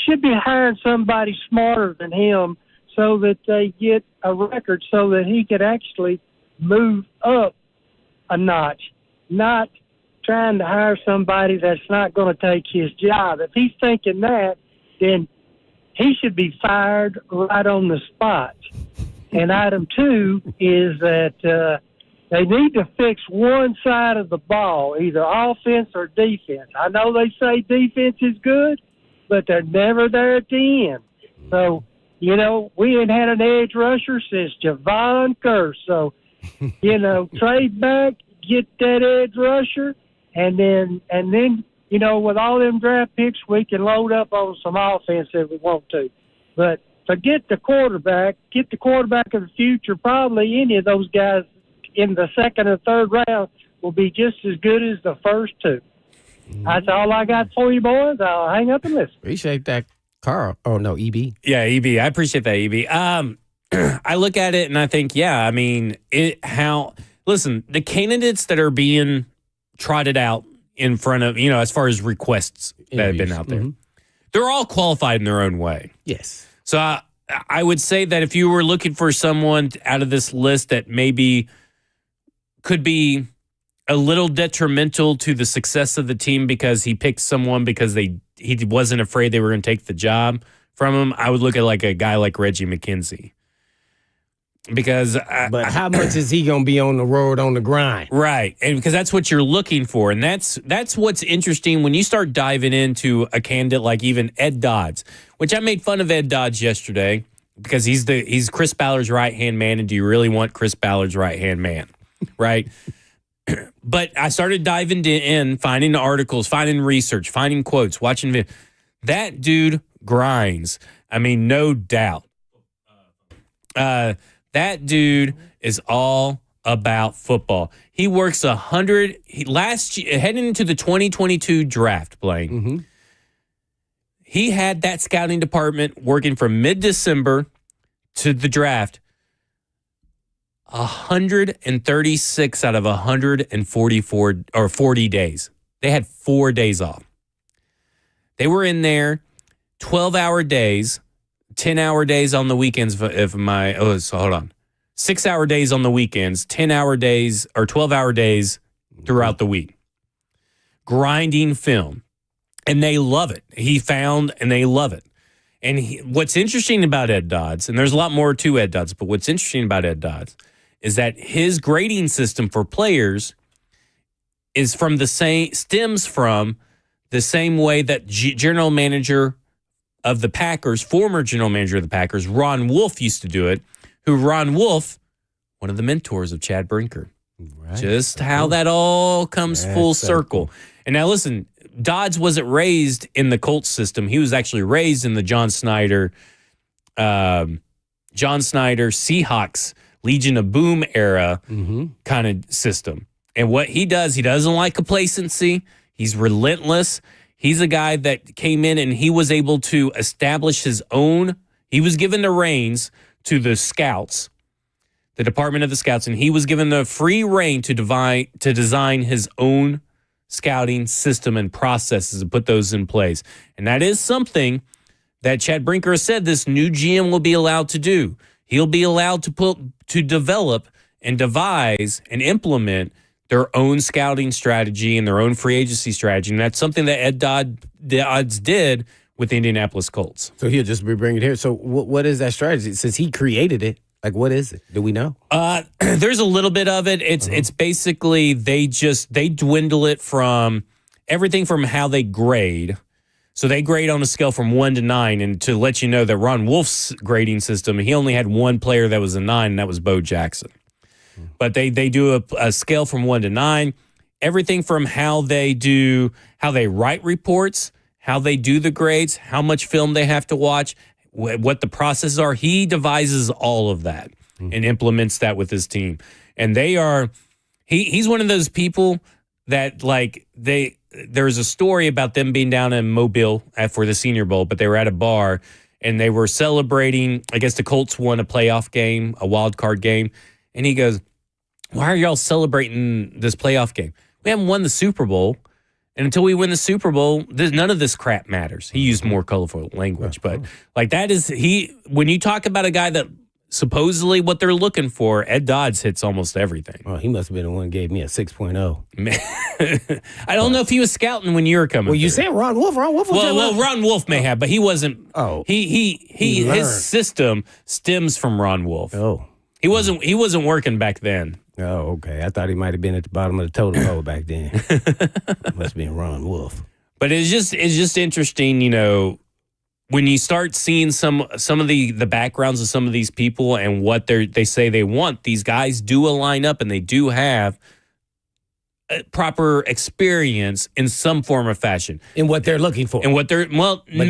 [SPEAKER 7] should be hiring somebody smarter than him so that they get a record so that he could actually move up a notch, not trying to hire somebody that's not going to take his job. If he's thinking that, then he should be fired right on the spot. And item 2 is that they need to fix one side of the ball, either offense or defense. I know they say defense is good, but they're never there at the end. So, we ain't had an edge rusher since Javon Curse. So, trade back, get that edge rusher, and then, with all them draft picks, we can load up on some offense if we want to. But forget the quarterback, get the quarterback of the future. Probably any of those guys in the second or third round will be just as good as the first 2. That's all I got for you, boys. I'll hang up and listen.
[SPEAKER 3] Appreciate that, Carl. Oh, no, EB.
[SPEAKER 2] Yeah, EB. I appreciate that, EB. I look at it and I think, listen, the candidates that are being trotted out in front of, as far as requests that have been out there, they're all qualified in their own way.
[SPEAKER 3] Yes.
[SPEAKER 2] So I would say that if you were looking for someone out of this list that maybe could be a little detrimental to the success of the team because he picked someone because he wasn't afraid they were going to take the job from him, I would look at like a guy like Reggie McKenzie. But
[SPEAKER 3] how much is he going to be on the road on the grind?
[SPEAKER 2] Right. And because that's what you're looking for. And that's what's interesting when you start diving into a candidate like even Ed Dodds, which I made fun of Ed Dodds yesterday because he's Chris Ballard's right-hand man. And do you really want Chris Ballard's right-hand man? Right. But I started diving in, finding articles, finding research, finding quotes, watching videos. That dude grinds. I mean, no doubt. That dude is all about football. He works 100. Last year, heading into the 2022 draft, Blaine, he had that scouting department working from mid-December to the draft 136 out of 144 or 40 days. They had 4 days off. They were in there 12-hour days. 10-hour days on the weekends. 6-hour days on the weekends, 10-hour days or 12-hour days throughout the week. Grinding film. And they love it. And they love it. And what's interesting about Ed Dodds, and there's a lot more to Ed Dodds, but what's interesting about Ed Dodds is that his grading system for players stems from the same way that general manager of the Packers, former general manager of the Packers, Ron Wolf used to do it, Ron Wolf, one of the mentors of Chad Brinker. Right. Just how that all comes full circle. And now listen, Dodds wasn't raised in the Colts system. He was actually raised in the John Snyder Seahawks, Legion of Boom era kind of system. And what he does, he doesn't like complacency. He's relentless. He's a guy that came in and he was able to establish his own. He was given the reins to the scouts, the department of the scouts, and he was given the free rein to design his own scouting system and processes and put those in place. And that is something that Chad Brinker has said this new GM will be allowed to do. He'll be allowed to develop and devise and implement their own scouting strategy and their own free agency strategy. And that's something that Ed Dodds did with the Indianapolis Colts.
[SPEAKER 3] So he'll just be bringing it here. So what is that strategy? Since he created it, Like, what is it? Do we know?
[SPEAKER 2] There's a little bit of it. It's basically they dwindle it from everything from how they grade. So they grade on a scale from 1 to 9, and to let you know that Ron Wolf's grading system, he only had one player that was a 9, and that was Bo Jackson. But they do a scale from 1 to 9. Everything from how they write reports, how they do the grades, how much film they have to watch, what the processes are. He devises all of that and implements that with his team. And he's one of those people that there's a story about them being down in Mobile for the Senior Bowl, but they were at a bar and they were celebrating. I guess the Colts won a playoff game, a wild card game. And he goes, "Why are y'all celebrating this playoff game? We haven't won the Super Bowl. And until we win the Super Bowl, none of this crap matters." He used more colorful language, but when you talk about a guy that supposedly what they're looking for, Ed Dodds hits almost everything.
[SPEAKER 3] Oh, he must have been the one who gave me a 6.0.
[SPEAKER 2] I don't know if he was scouting when you were coming.
[SPEAKER 3] Well, you said Ron Wolf. Ron Wolf was
[SPEAKER 2] Ron Wolf may have, but he wasn't.
[SPEAKER 3] Oh.
[SPEAKER 2] His system stems from Ron Wolf.
[SPEAKER 3] Oh.
[SPEAKER 2] He wasn't working back then.
[SPEAKER 3] Oh, okay. I thought he might have been at the bottom of the totem pole back then. Must have been Ron Wolf.
[SPEAKER 2] But it's just interesting, when you start seeing some of the backgrounds of some of these people and what they say they want. These guys do line up and they do have a proper experience in some form or fashion.
[SPEAKER 3] In what they're looking for.
[SPEAKER 2] And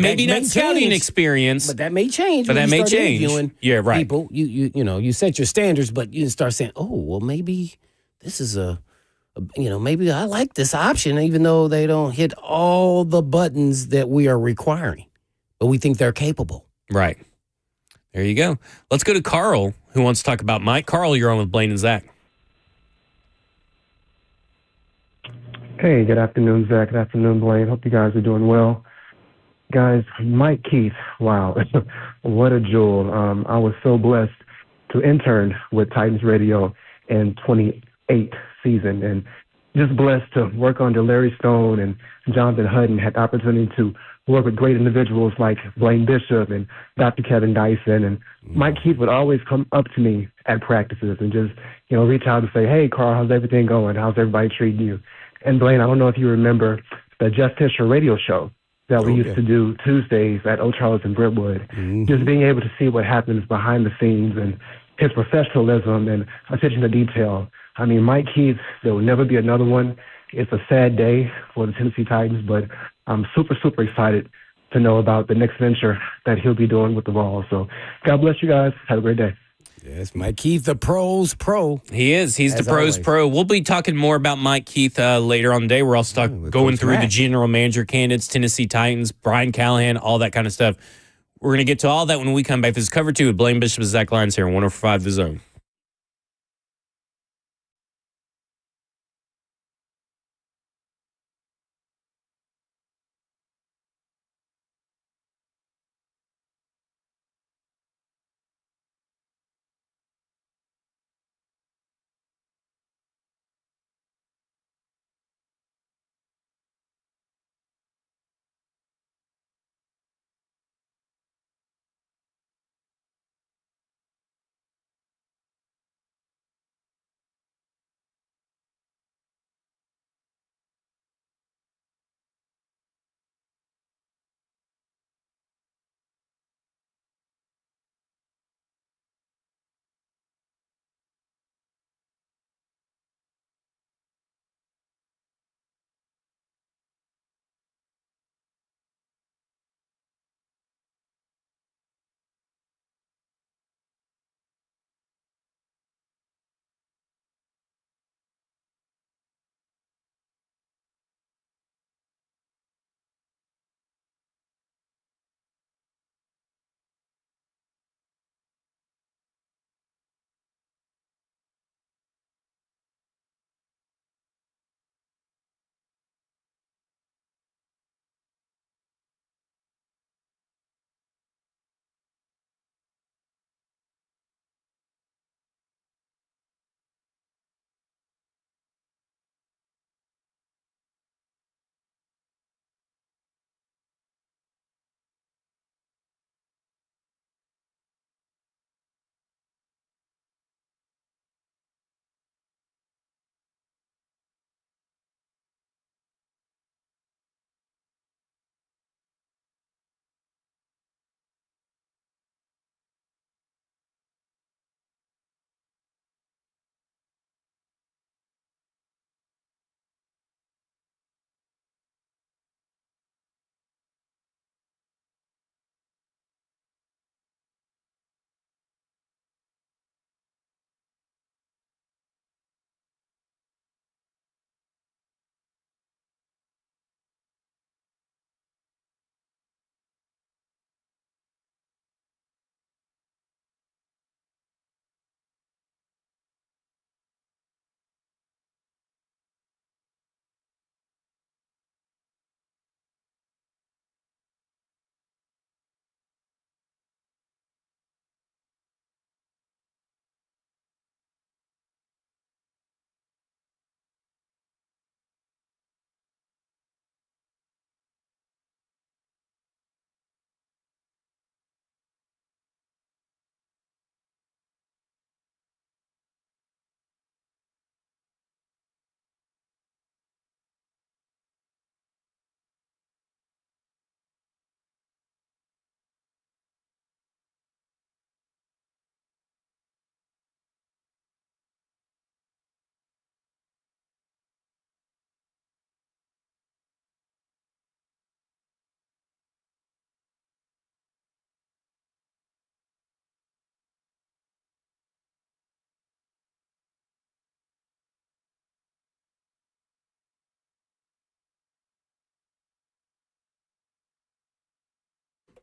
[SPEAKER 2] maybe not scouting experience.
[SPEAKER 3] But that may change.
[SPEAKER 2] But that may change. Yeah, right.
[SPEAKER 3] People, you set your standards, but you start saying, oh, well, maybe this is maybe I like this option, even though they don't hit all the buttons that we are requiring. But we think they're capable.
[SPEAKER 2] Right. There you go. Let's go to Carl, who wants to talk about Mike. Carl, you're on with Blaine and Zach.
[SPEAKER 9] Hey, good afternoon, Zach. Good afternoon, Blaine. Hope you guys are doing well. Guys, Mike Keith, wow, what a jewel. I was so blessed to intern with Titans Radio in 28 season, and just blessed to work under Larry Stone and Jonathan Hutton, had the opportunity to work with great individuals like Blaine Bishop and Dr. Kevin Dyson. And Mike Keith would always come up to me at practices and just, reach out and say, "Hey, Carl, how's everything going? How's everybody treating you?" And Blaine, I don't know if you remember the Just Fisher radio show that we used to do Tuesdays at O'Charles and Brentwood. Just being able to see what happens behind the scenes and his professionalism and attention to detail. I mean, Mike Keith, there will never be another one. It's a sad day for the Tennessee Titans, but I'm super, super excited to know about the next venture that he'll be doing with the ball. So God bless you guys. Have a great day.
[SPEAKER 3] Yes, Mike Keith, the pros pro.
[SPEAKER 2] He is. He's the pros pro. We'll be talking more about Mike Keith later on today. We're also going through the general manager candidates, Tennessee Titans, Brian Callahan, all that kind of stuff. We're going to get to all that when we come back. This is Cover 2 with Blaine Bishop and Zach Lyons here on 105 The Zone.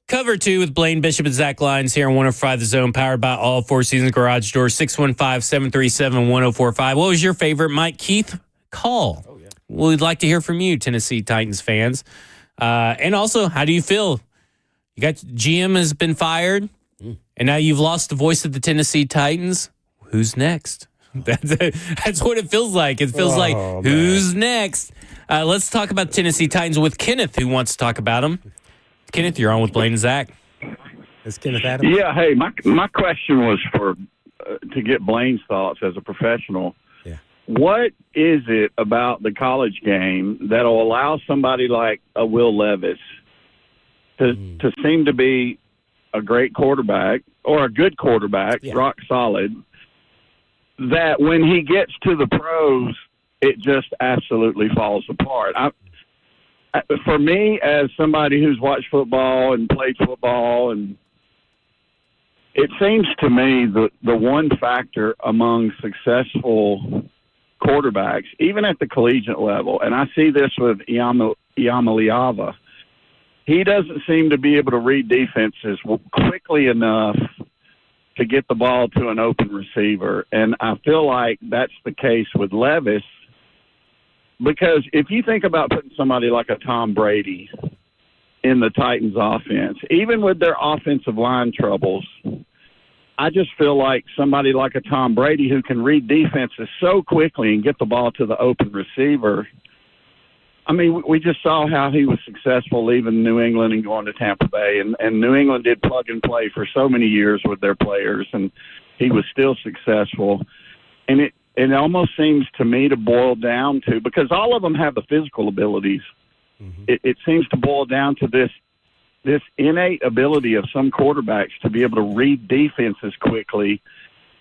[SPEAKER 2] Cover 2 with Blaine Bishop and Zach Lyons here on 105 The Zone, powered by All Four Seasons Garage Doors, 615-737-1045. What was your favorite Mike Keith call? Oh, yeah. We'd like to hear from you, Tennessee Titans fans. And also, how do you feel? You got GM has been fired, and now you've lost the voice of the Tennessee Titans. Who's next? That's what it feels like. It feels like, who's next? Let's talk about Tennessee Titans with Kenneth, who wants to talk about them. Kenneth, you're on with Blaine and Zach.
[SPEAKER 3] Is Kenneth Adams?
[SPEAKER 10] Yeah, hey, my question was for to get Blaine's thoughts as a professional.
[SPEAKER 3] Yeah.
[SPEAKER 10] What is it about the college game that'll allow somebody like a Will Levis to seem to be a great quarterback or a good quarterback, rock solid, that when he gets to the pros, it just absolutely falls apart? For me, as somebody who's watched football and played football, and it seems to me the one factor among successful quarterbacks, even at the collegiate level, and I see this with Iamaleava, he doesn't seem to be able to read defenses quickly enough to get the ball to an open receiver. And I feel like that's the case with Levis, because if you think about putting somebody like a Tom Brady in the Titans offense, even with their offensive line troubles, I just feel like somebody like a Tom Brady who can read defenses so quickly and get the ball to the open receiver. I mean, we just saw how he was successful leaving New England and going to Tampa Bay, and New England did plug and play for so many years with their players, and he was still successful. And it almost seems to me to boil down to, because all of them have the physical abilities, it seems to boil down to this innate ability of some quarterbacks to be able to read defenses quickly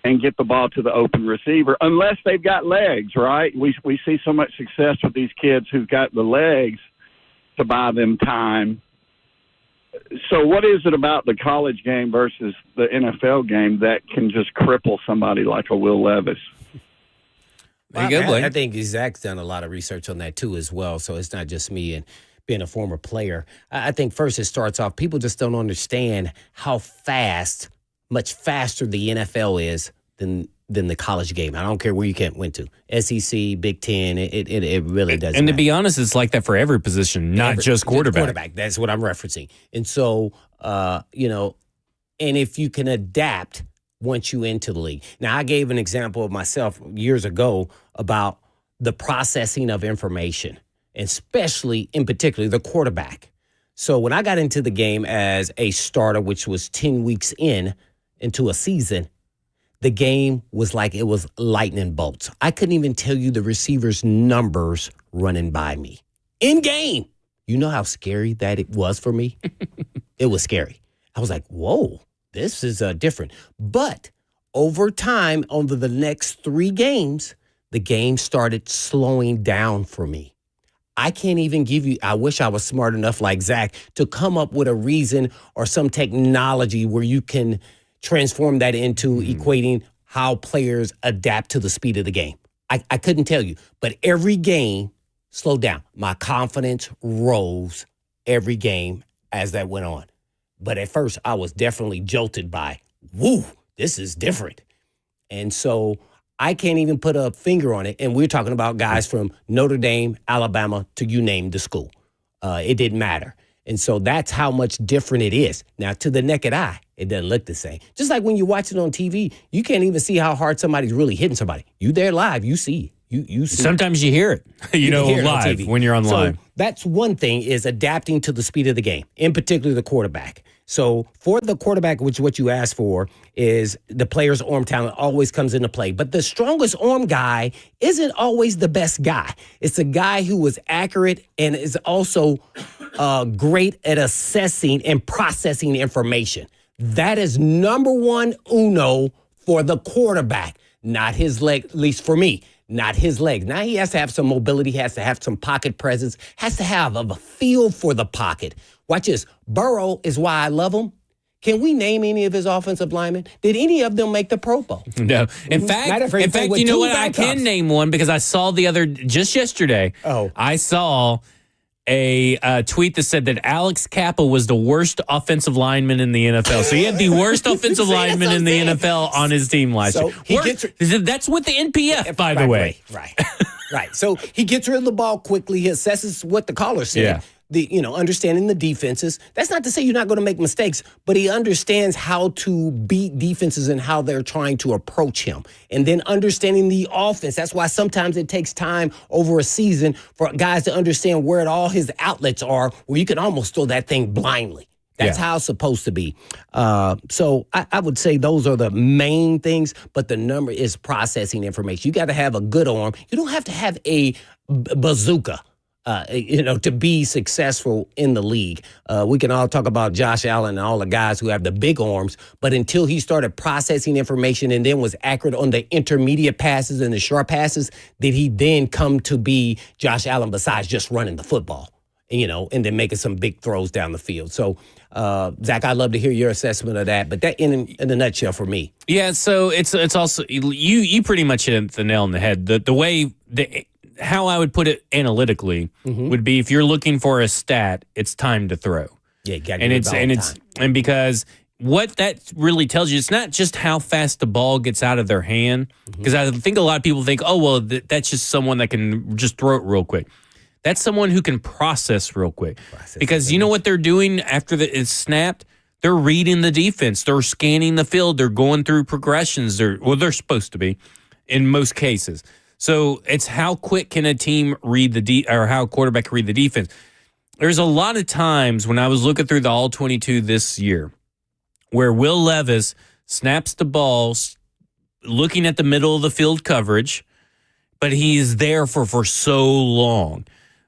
[SPEAKER 10] and get the ball to the open receiver, unless they've got legs, right? We see so much success with these kids who've got the legs to buy them time. So what is it about the college game versus the NFL game that can just cripple somebody like a Will Levis?
[SPEAKER 2] There you go, Blaine.
[SPEAKER 3] I think Zach's done a lot of research on that too as well, so it's not just me and being a former player. I think first it starts off, people just don't understand how much faster the NFL is than the college game. I don't care where you went to. SEC, Big Ten, it really doesn't
[SPEAKER 2] And
[SPEAKER 3] matter.
[SPEAKER 2] to be honest, it's like that for every position, not just quarterback.
[SPEAKER 3] That's what I'm referencing. And so, and if you can adapt once you into the league. Now, I gave an example of myself years ago about the processing of information, especially in particular the quarterback. So when I got into the game as a starter, which was 10 weeks into a season, the game was like it was lightning bolts. I couldn't even tell you the receiver's numbers running by me in game. You know how scary that it was for me? It was scary. I was like, whoa, this is different. But over time, over the next 3 games, the game started slowing down for me. I can't even give you, I wish I was smart enough like Zach to come up with a reason or some technology where you can transform that into equating how players adapt to the speed of the game. I couldn't tell you, but every game slowed down. My confidence rose every game as that went on. But at first, I was definitely jolted by, woo, this is different. And so I can't even put a finger on it. And we're talking about guys from Notre Dame, Alabama, to you name the school. It didn't matter. And so that's how much different it is. Now, to the naked eye, it doesn't look the same. Just like when you watch it on TV, you can't even see how hard somebody's really hitting somebody. You there live, you see. You see.
[SPEAKER 2] Sometimes you hear it, live when you're on live.
[SPEAKER 3] So that's one thing, is adapting to the speed of the game, in particular the quarterback. So for the quarterback, which is what you asked for, is the player's arm talent always comes into play. But the strongest arm guy isn't always the best guy. It's a guy who is accurate and is also great at assessing and processing information. That is number one uno for the quarterback, not his leg, at least for me. Not his legs. Now he has to have some mobility, has to have some pocket presence, has to have a feel for the pocket. Watch this. Burrow is why I love him. Can we name any of his offensive linemen? Did any of them make the Pro Bowl?
[SPEAKER 2] No. In fact, you know what? I can name one because I saw just yesterday.
[SPEAKER 3] Oh.
[SPEAKER 2] I saw a tweet that said that Alex Kappa was the worst offensive lineman in the NFL. So he had the worst offensive lineman in the NFL on his team last year. That's with the NPF, by the way.
[SPEAKER 3] Right. Right. So he gets rid of the ball quickly. He assesses what the caller said.
[SPEAKER 2] Yeah.
[SPEAKER 3] Understanding the defenses. That's not to say you're not going to make mistakes, but he understands how to beat defenses and how they're trying to approach him. And then understanding the offense. That's why sometimes it takes time over a season for guys to understand where all his outlets are, where you can almost throw that thing blindly. That's how it's supposed to be. So I would say those are the main things, but the number is processing information. You got to have a good arm. You don't have to have a bazooka. To be successful in the league. We can all talk about Josh Allen and all the guys who have the big arms, but until he started processing information and then was accurate on the intermediate passes and the short passes, did he then come to be Josh Allen besides just running the football, and then making some big throws down the field. So, Zach, I'd love to hear your assessment of that, but that in a nutshell for me.
[SPEAKER 2] Yeah, so it's also, you pretty much hit the nail on the head. The way how I would put it analytically would be if you're looking for a stat, it's time to throw.
[SPEAKER 3] Yeah, you got to
[SPEAKER 2] and because what that really tells you, it's not just how fast the ball gets out of their hand. Because I think a lot of people think, oh well, that's just someone that can just throw it real quick. That's someone who can process real quick. Because you know what they're doing after it's snapped? They're reading the defense. They're scanning the field. They're going through progressions. They're supposed to be in most cases. So it's how quick can a team read or how a quarterback can read the defense. There's a lot of times when I was looking through the All-22 this year where Will Levis snaps the ball looking at the middle of the field coverage, but he's there for so long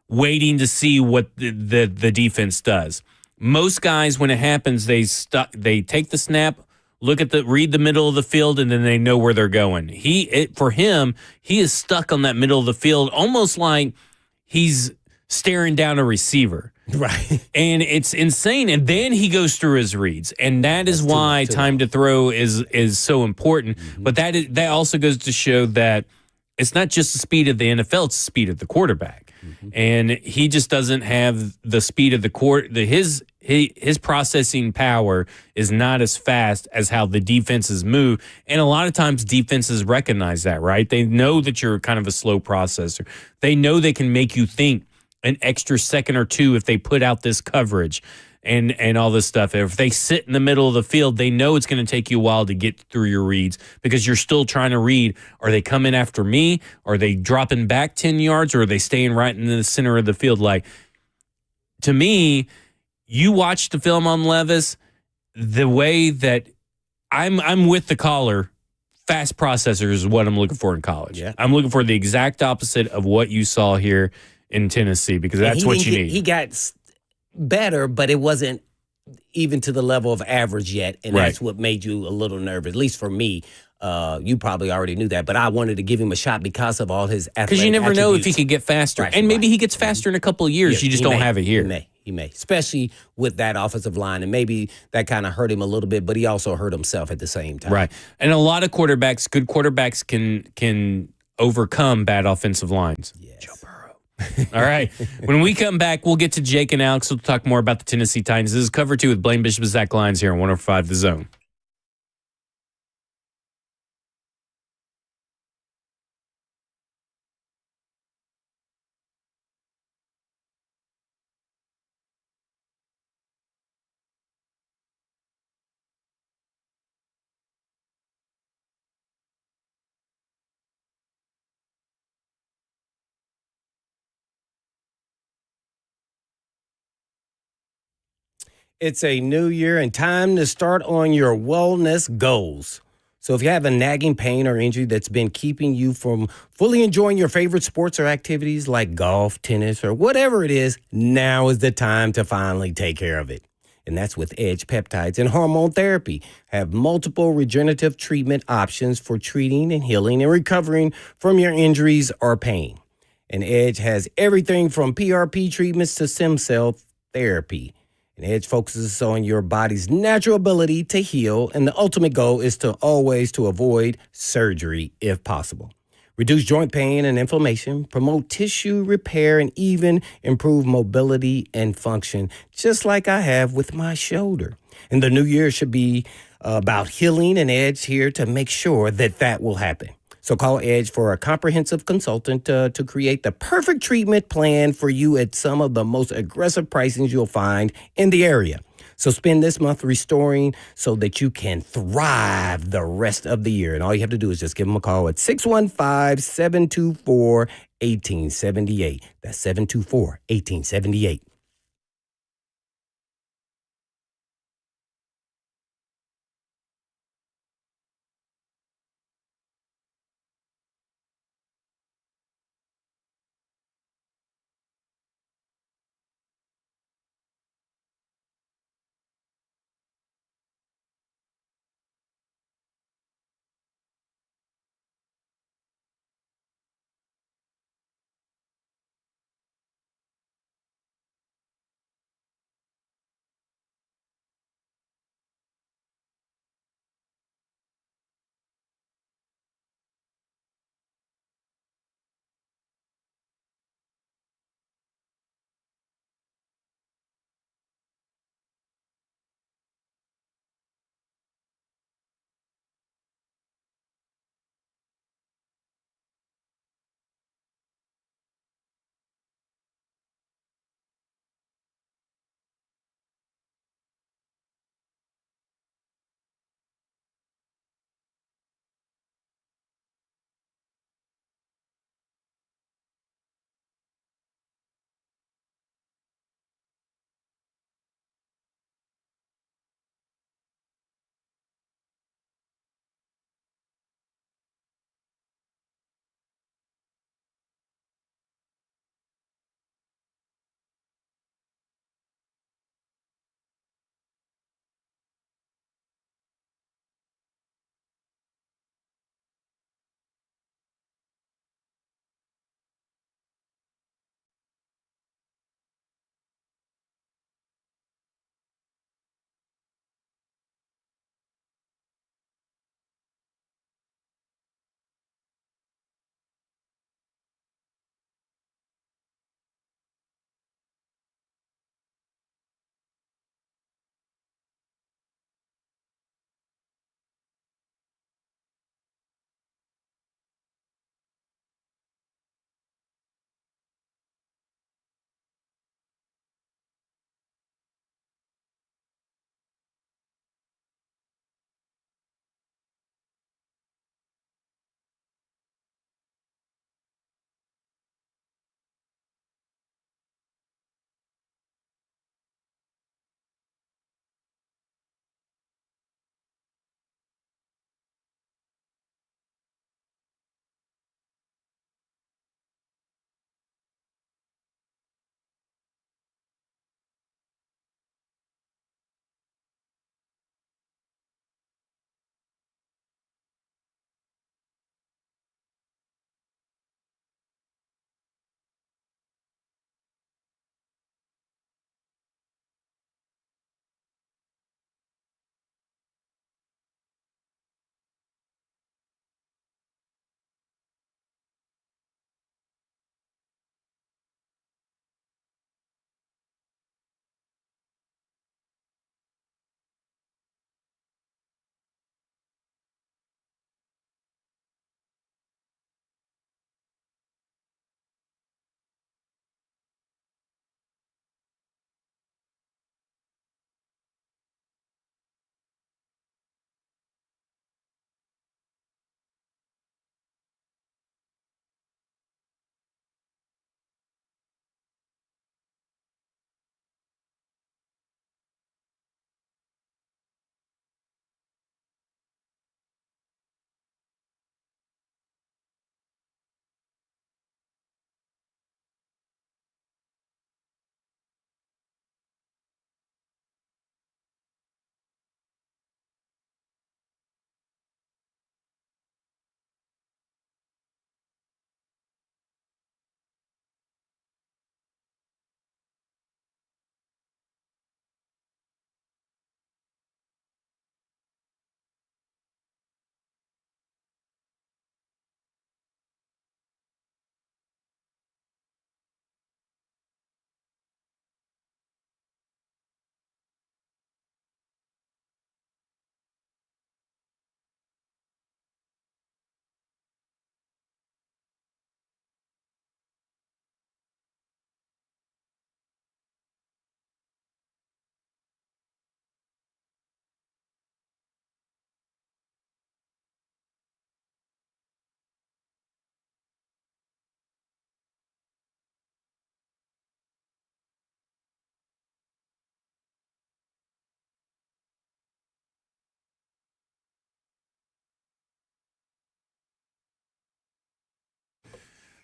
[SPEAKER 2] waiting to see what the defense does. Most guys, when it happens, they take the snap, read the middle of the field, and then they know where they're going. For him, he is stuck on that middle of the field, almost like he's staring down a receiver.
[SPEAKER 3] Right.
[SPEAKER 2] And it's insane. And then he goes through his reads. And that's why time to throw is so important. But that also goes to show that it's not just the speed of the NFL, it's the speed of the quarterback. And he just doesn't have the speed of the his processing power is not as fast as how the defenses move. And a lot of times defenses recognize that, right? They know that you're kind of a slow processor. They know they can make you think an extra second or two if they put out this coverage and all this stuff. If they sit in the middle of the field, they know it's going to take you a while to get through your reads because you're still trying to read. Are they coming after me? Are they dropping back 10 yards? Or are they staying right in the center of the field? Like, to me, you watch the film on Levis, the way that I'm with the caller, fast processors is what I'm looking for in college.
[SPEAKER 3] Yeah.
[SPEAKER 2] I'm looking for the exact opposite of what you saw here in Tennessee because that's what you need.
[SPEAKER 3] He got better, but it wasn't even to the level of average yet, and that's what made you a little nervous, at least for me. You probably already knew that, but I wanted to give him a shot because of all his athletic
[SPEAKER 2] because you never know if
[SPEAKER 3] attributes.
[SPEAKER 2] he could get faster. And maybe he gets faster in a couple of years. You just don't have it here.
[SPEAKER 3] He may, especially with that offensive line, and maybe that kind of hurt him a little bit, but he also hurt himself at the same time.
[SPEAKER 2] Right. And a lot of quarterbacks, good quarterbacks can overcome bad offensive lines.
[SPEAKER 3] Yes.
[SPEAKER 2] Joe Burrow. All right. When we come back, we'll get to Jake and Alex. We'll talk more about the Tennessee Titans. This is Cover 2 with Blaine Bishop and Zach Lyons here on 105 The Zone.
[SPEAKER 3] It's a new year and time to start on your wellness goals. So if you have a nagging pain or injury that's been keeping you from fully enjoying your favorite sports or activities like golf, tennis, or whatever it is, now is the time to finally take care of it. And that's with Edge Peptides and Hormone Therapy. Have multiple regenerative treatment options for treating and healing and recovering from your injuries or pain. And Edge has everything from PRP treatments to stem cell therapy. And Edge focuses on your body's natural ability to heal, and the ultimate goal is to always avoid surgery if possible. reduce joint pain and inflammation, promote tissue repair, and even improve mobility and function, just like I have with my shoulder. And the new year should be about healing, and Edge here to make sure that will happen. So call Edge for a comprehensive consultant to create the perfect treatment plan for you at some of the most aggressive pricings you'll find in the area. So spend this month restoring so that you can thrive the rest of the year. And all you have to do is just give them a call at 615-724-1878. That's 724-1878.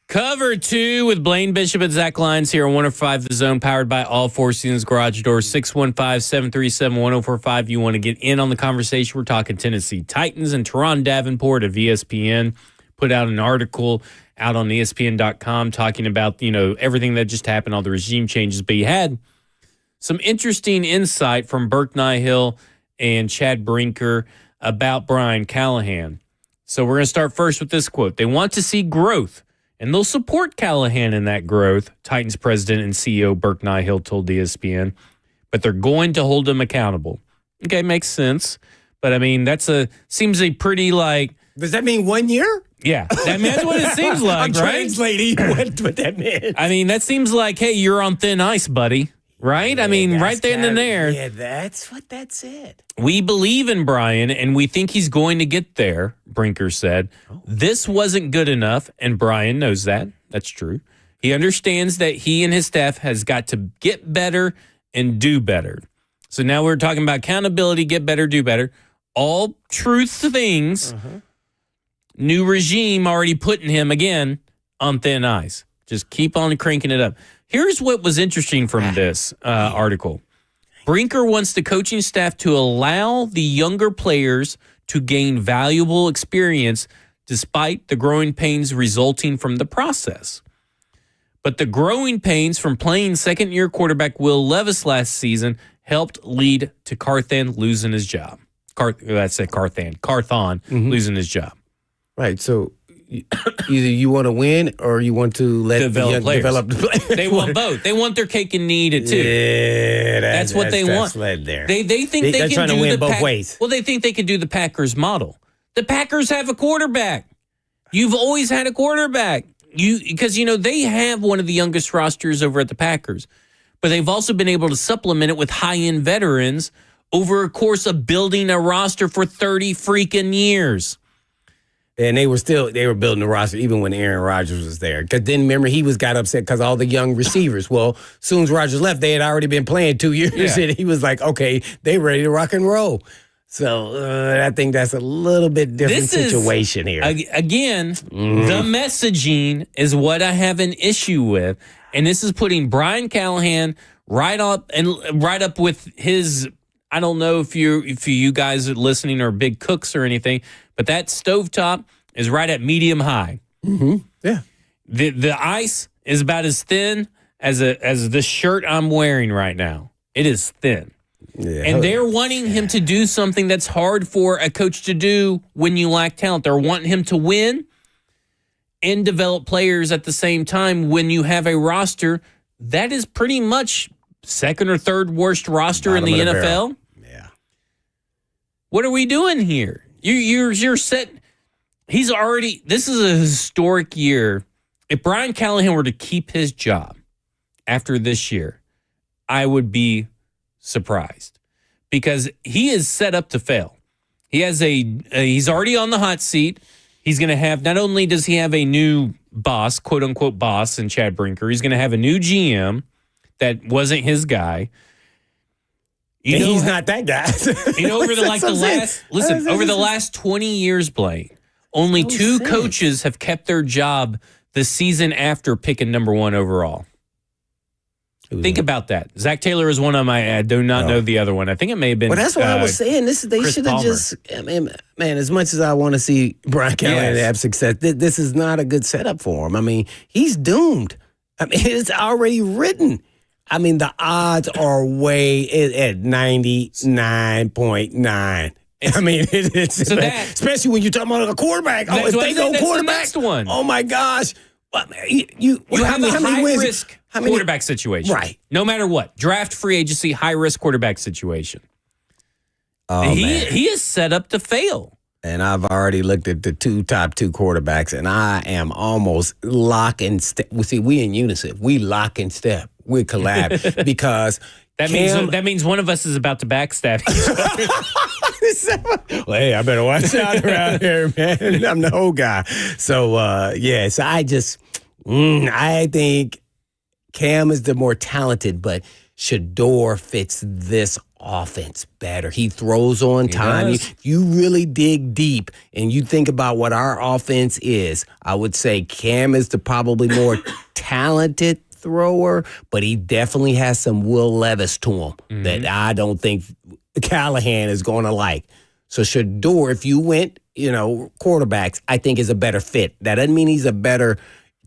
[SPEAKER 2] Cover 2 with Blaine Bishop and Zach Lyons here on 105 The Zone, powered by All Four Seasons Garage Doors, 615-737-1045. You want to get in on the conversation. We're talking Tennessee Titans, and Teron Davenport of ESPN put out an article out on ESPN.com talking about, everything that just happened, all the regime changes. But he had some interesting insight from Burke Nihill and Chad Brinker about Brian Callahan. So we're going to start first with this quote. They want to see growth, and they'll support Callahan in that growth, Titans president and CEO Burke Nihill told ESPN, but they're going to hold him accountable. Okay, makes sense. But, seems a pretty,
[SPEAKER 3] Does that mean 1 year?
[SPEAKER 2] Yeah, that's what it seems like,
[SPEAKER 3] I'm
[SPEAKER 2] right?
[SPEAKER 3] translating what that meant.
[SPEAKER 2] That seems like, hey, you're on thin ice, buddy. Right? Right then and there.
[SPEAKER 3] Yeah, that's what that said.
[SPEAKER 2] We believe in Brian, and we think he's going to get there, Brinker said. This wasn't good enough, and Brian knows that. That's true. He understands that he and his staff has got to get better and do better. So now we're talking about accountability, get better, do better. All truth things. New regime already putting him, again, on thin ice. Just keep on cranking it up. Here's what was interesting from this article. Brinker wants the coaching staff to allow the younger players to gain valuable experience despite the growing pains resulting from the process. But the growing pains from playing second-year quarterback Will Levis last season helped lead to Carthon losing his job. Carthon losing his job.
[SPEAKER 3] Right, so either you want to win or you want to let
[SPEAKER 2] develop
[SPEAKER 3] the players.
[SPEAKER 2] They want both. They want their cake and eat it too.
[SPEAKER 3] Yeah,
[SPEAKER 2] that's what they want.
[SPEAKER 3] There.
[SPEAKER 2] They think they
[SPEAKER 3] they're
[SPEAKER 2] can
[SPEAKER 3] trying
[SPEAKER 2] do
[SPEAKER 3] to win
[SPEAKER 2] the
[SPEAKER 3] both ways.
[SPEAKER 2] Well, they think they can do the Packers model. The Packers have a quarterback. You've always had a quarterback. Because they have one of the youngest rosters over at the Packers, but they've also been able to supplement it with high-end veterans over a course of building a roster for 30 freaking years.
[SPEAKER 3] And they were building the roster even when Aaron Rodgers was there. Because then remember he got upset because all the young receivers. Well, as soon as Rodgers left, they had already been playing 2 years, and he was like, okay, they ready to rock and roll. So I think that's a little bit different situation here.
[SPEAKER 2] Again, the messaging is what I have an issue with, and this is putting Brian Callahan right up with his. I don't know if you guys are listening or big cooks or anything, but that stovetop is right at medium high.
[SPEAKER 3] Mm-hmm. Yeah.
[SPEAKER 2] The ice is about as thin as the shirt I'm wearing right now. It is thin. Yeah. And they're wanting him to do something that's hard for a coach to do when you lack talent. They're wanting him to win and develop players at the same time when you have a roster that is pretty much second or third worst roster in the NFL. Barrel.
[SPEAKER 3] Yeah.
[SPEAKER 2] What are we doing here? You're set. This is a historic year. If Brian Callahan were to keep his job after this year, I would be surprised because he is set up to fail. He has he's already on the hot seat. He's going to have, not only does he have a new boss, quote unquote boss in Chad Brinker, he's going to have a new GM that wasn't his guy.
[SPEAKER 3] He's not that guy.
[SPEAKER 2] Over the last 20 years, Blaine, only two coaches have kept their job the season after picking number 1 overall. Think about that. Zach Taylor is one of my. I do not know the other one. I think it may have been.
[SPEAKER 3] Well, that's what I was saying. They should have just. Man, as much as I want to see Brian Callahan have success, this is not a good setup for him. He's doomed. It's already written. The odds are way at 99.9. Especially when you're talking about a quarterback. If they go quarterback,
[SPEAKER 2] the next one.
[SPEAKER 3] Oh my gosh.
[SPEAKER 2] You have a high-risk quarterback situation.
[SPEAKER 3] Right.
[SPEAKER 2] No matter what. Draft, free agency, high-risk quarterback situation.
[SPEAKER 3] Oh,
[SPEAKER 2] he is set up to fail.
[SPEAKER 3] And I've already looked at the top two quarterbacks, and I am almost lock and step. Well, see, we in unison. We lock and step. We collab because
[SPEAKER 2] that means one of us is about to backstab each other.
[SPEAKER 3] Well, hey, I better watch out around here, man. I'm the whole guy. So, so I think Cam is the more talented, but Shador fits this offense better. He throws on time. You really dig deep and you think about what our offense is, I would say Cam is the probably more talented thrower, but he definitely has some Will Levis to him that I don't think Callahan is going to like. So Shador, if you went, quarterbacks, I think is a better fit. That doesn't mean he's a better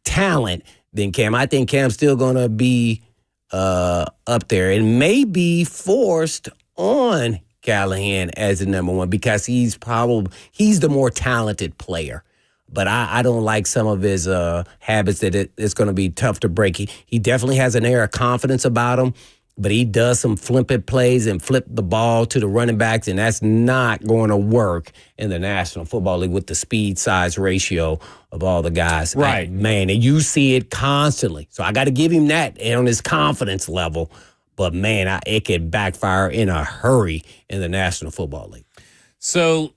[SPEAKER 3] talent than Cam. I think Cam's still going to be up there and may be forced on Callahan as the number one because he's the more talented player. But I don't like some of his habits that it's going to be tough to break. He definitely has an air of confidence about him, but he does some flippant plays and flip the ball to the running backs, and that's not going to work in the National Football League with the speed-size ratio of all the guys.
[SPEAKER 2] Right.
[SPEAKER 3] Man, and you see it constantly. So I got to give him that on his confidence level. But, man, it could backfire in a hurry in the National Football League.
[SPEAKER 2] So,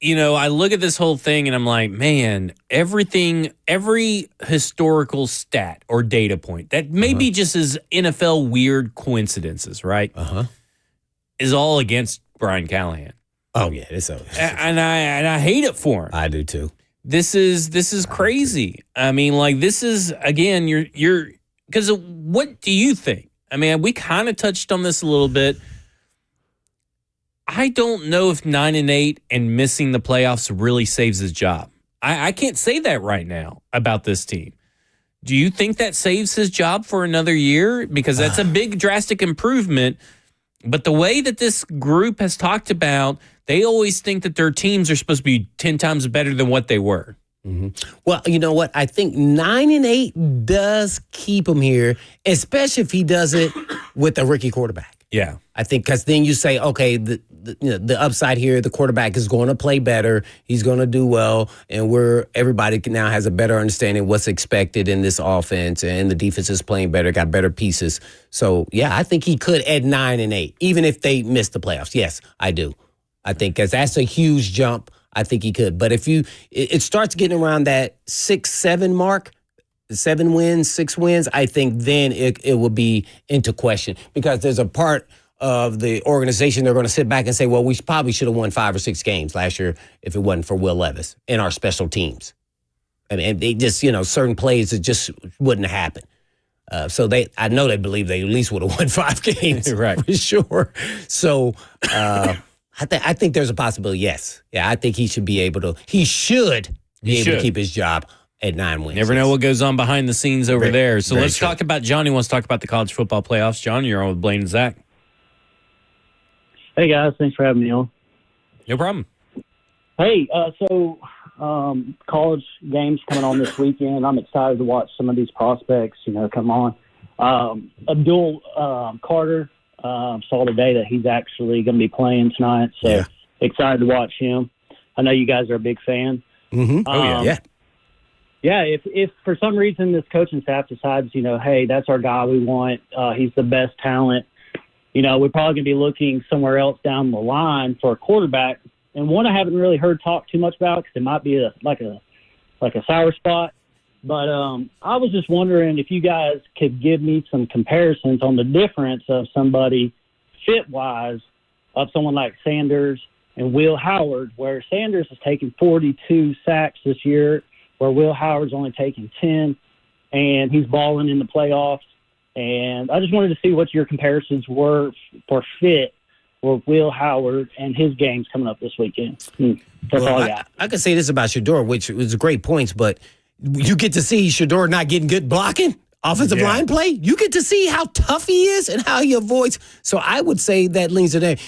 [SPEAKER 2] I look at this whole thing and I'm like, man, every historical stat or data point that maybe just is NFL weird coincidences, right? Is all against Brian Callahan.
[SPEAKER 3] Oh, yeah.
[SPEAKER 2] And I hate it for him.
[SPEAKER 3] I do, too.
[SPEAKER 2] This is crazy. I mean, like, this is, again, you're because what do you think? I mean, we kind of touched on this a little bit. I don't know if 9-8 and missing the playoffs really saves his job. I can't say that right now about this team. Do you think that saves his job for another year? Because that's a big, drastic improvement. But the way that this group has talked about, they always think that their teams are supposed to be 10 times better than what they were.
[SPEAKER 3] Well, you know what? I think 9-8 does keep him here, especially if he does it with a rookie quarterback.
[SPEAKER 2] Yeah.
[SPEAKER 3] I think because then you say, okay, the upside here, the quarterback is going to play better. He's going to do well. And everybody now has a better understanding of what's expected in this offense. And the defense is playing better, got better pieces. So, yeah, I think he could at 9-8, even if they miss the playoffs. Yes, I do. I think because that's a huge jump. I think he could. But if it starts getting around that 6-7 mark, 7 wins, 6 wins, I think then it will be into question because there's a part of the organization they're going to sit back and say, well, we probably should have won 5 or 6 games last year if it wasn't for Will Levis and our special teams. And they just, certain plays that just wouldn't happen. So I know they believe they at least would have won 5 games,
[SPEAKER 2] right?
[SPEAKER 3] For sure. So I think there's a possibility. Yes, yeah, I think he should be able to. He should be able to keep his job at 9 wins.
[SPEAKER 2] Never know what goes on behind the scenes over there. So let's
[SPEAKER 3] true.
[SPEAKER 2] talk about Johnny wants to talk about the college football playoffs. John, you're on with Blaine and Zach.
[SPEAKER 11] Hey guys, thanks for having me on.
[SPEAKER 2] No problem.
[SPEAKER 11] Hey, college games coming on this weekend. I'm excited to watch some of these prospects, come on. Abdul Carter, saw today that he's actually going to be playing tonight, so excited to watch him. I know you guys are a big fan.
[SPEAKER 3] Yeah.
[SPEAKER 11] Yeah, if for some reason this coaching staff decides, hey, that's our guy we want, he's the best talent, we're probably going to be looking somewhere else down the line for a quarterback. And one I haven't really heard talk too much about because it might be like a sour spot. But I was just wondering if you guys could give me some comparisons on the difference of somebody fit-wise of someone like Sanders and Will Howard, where Sanders has taken 42 sacks this year, where Will Howard's only taken 10, and he's balling in the playoffs. And I just wanted to see what your comparisons were for fit for Will Howard and his games coming up this weekend. That's all I got.
[SPEAKER 3] I could say this about Shador, which was great points, but you get to see Shador not getting good blocking, offensive line play. You get to see how tough he is and how he avoids. So I would say that leans to that.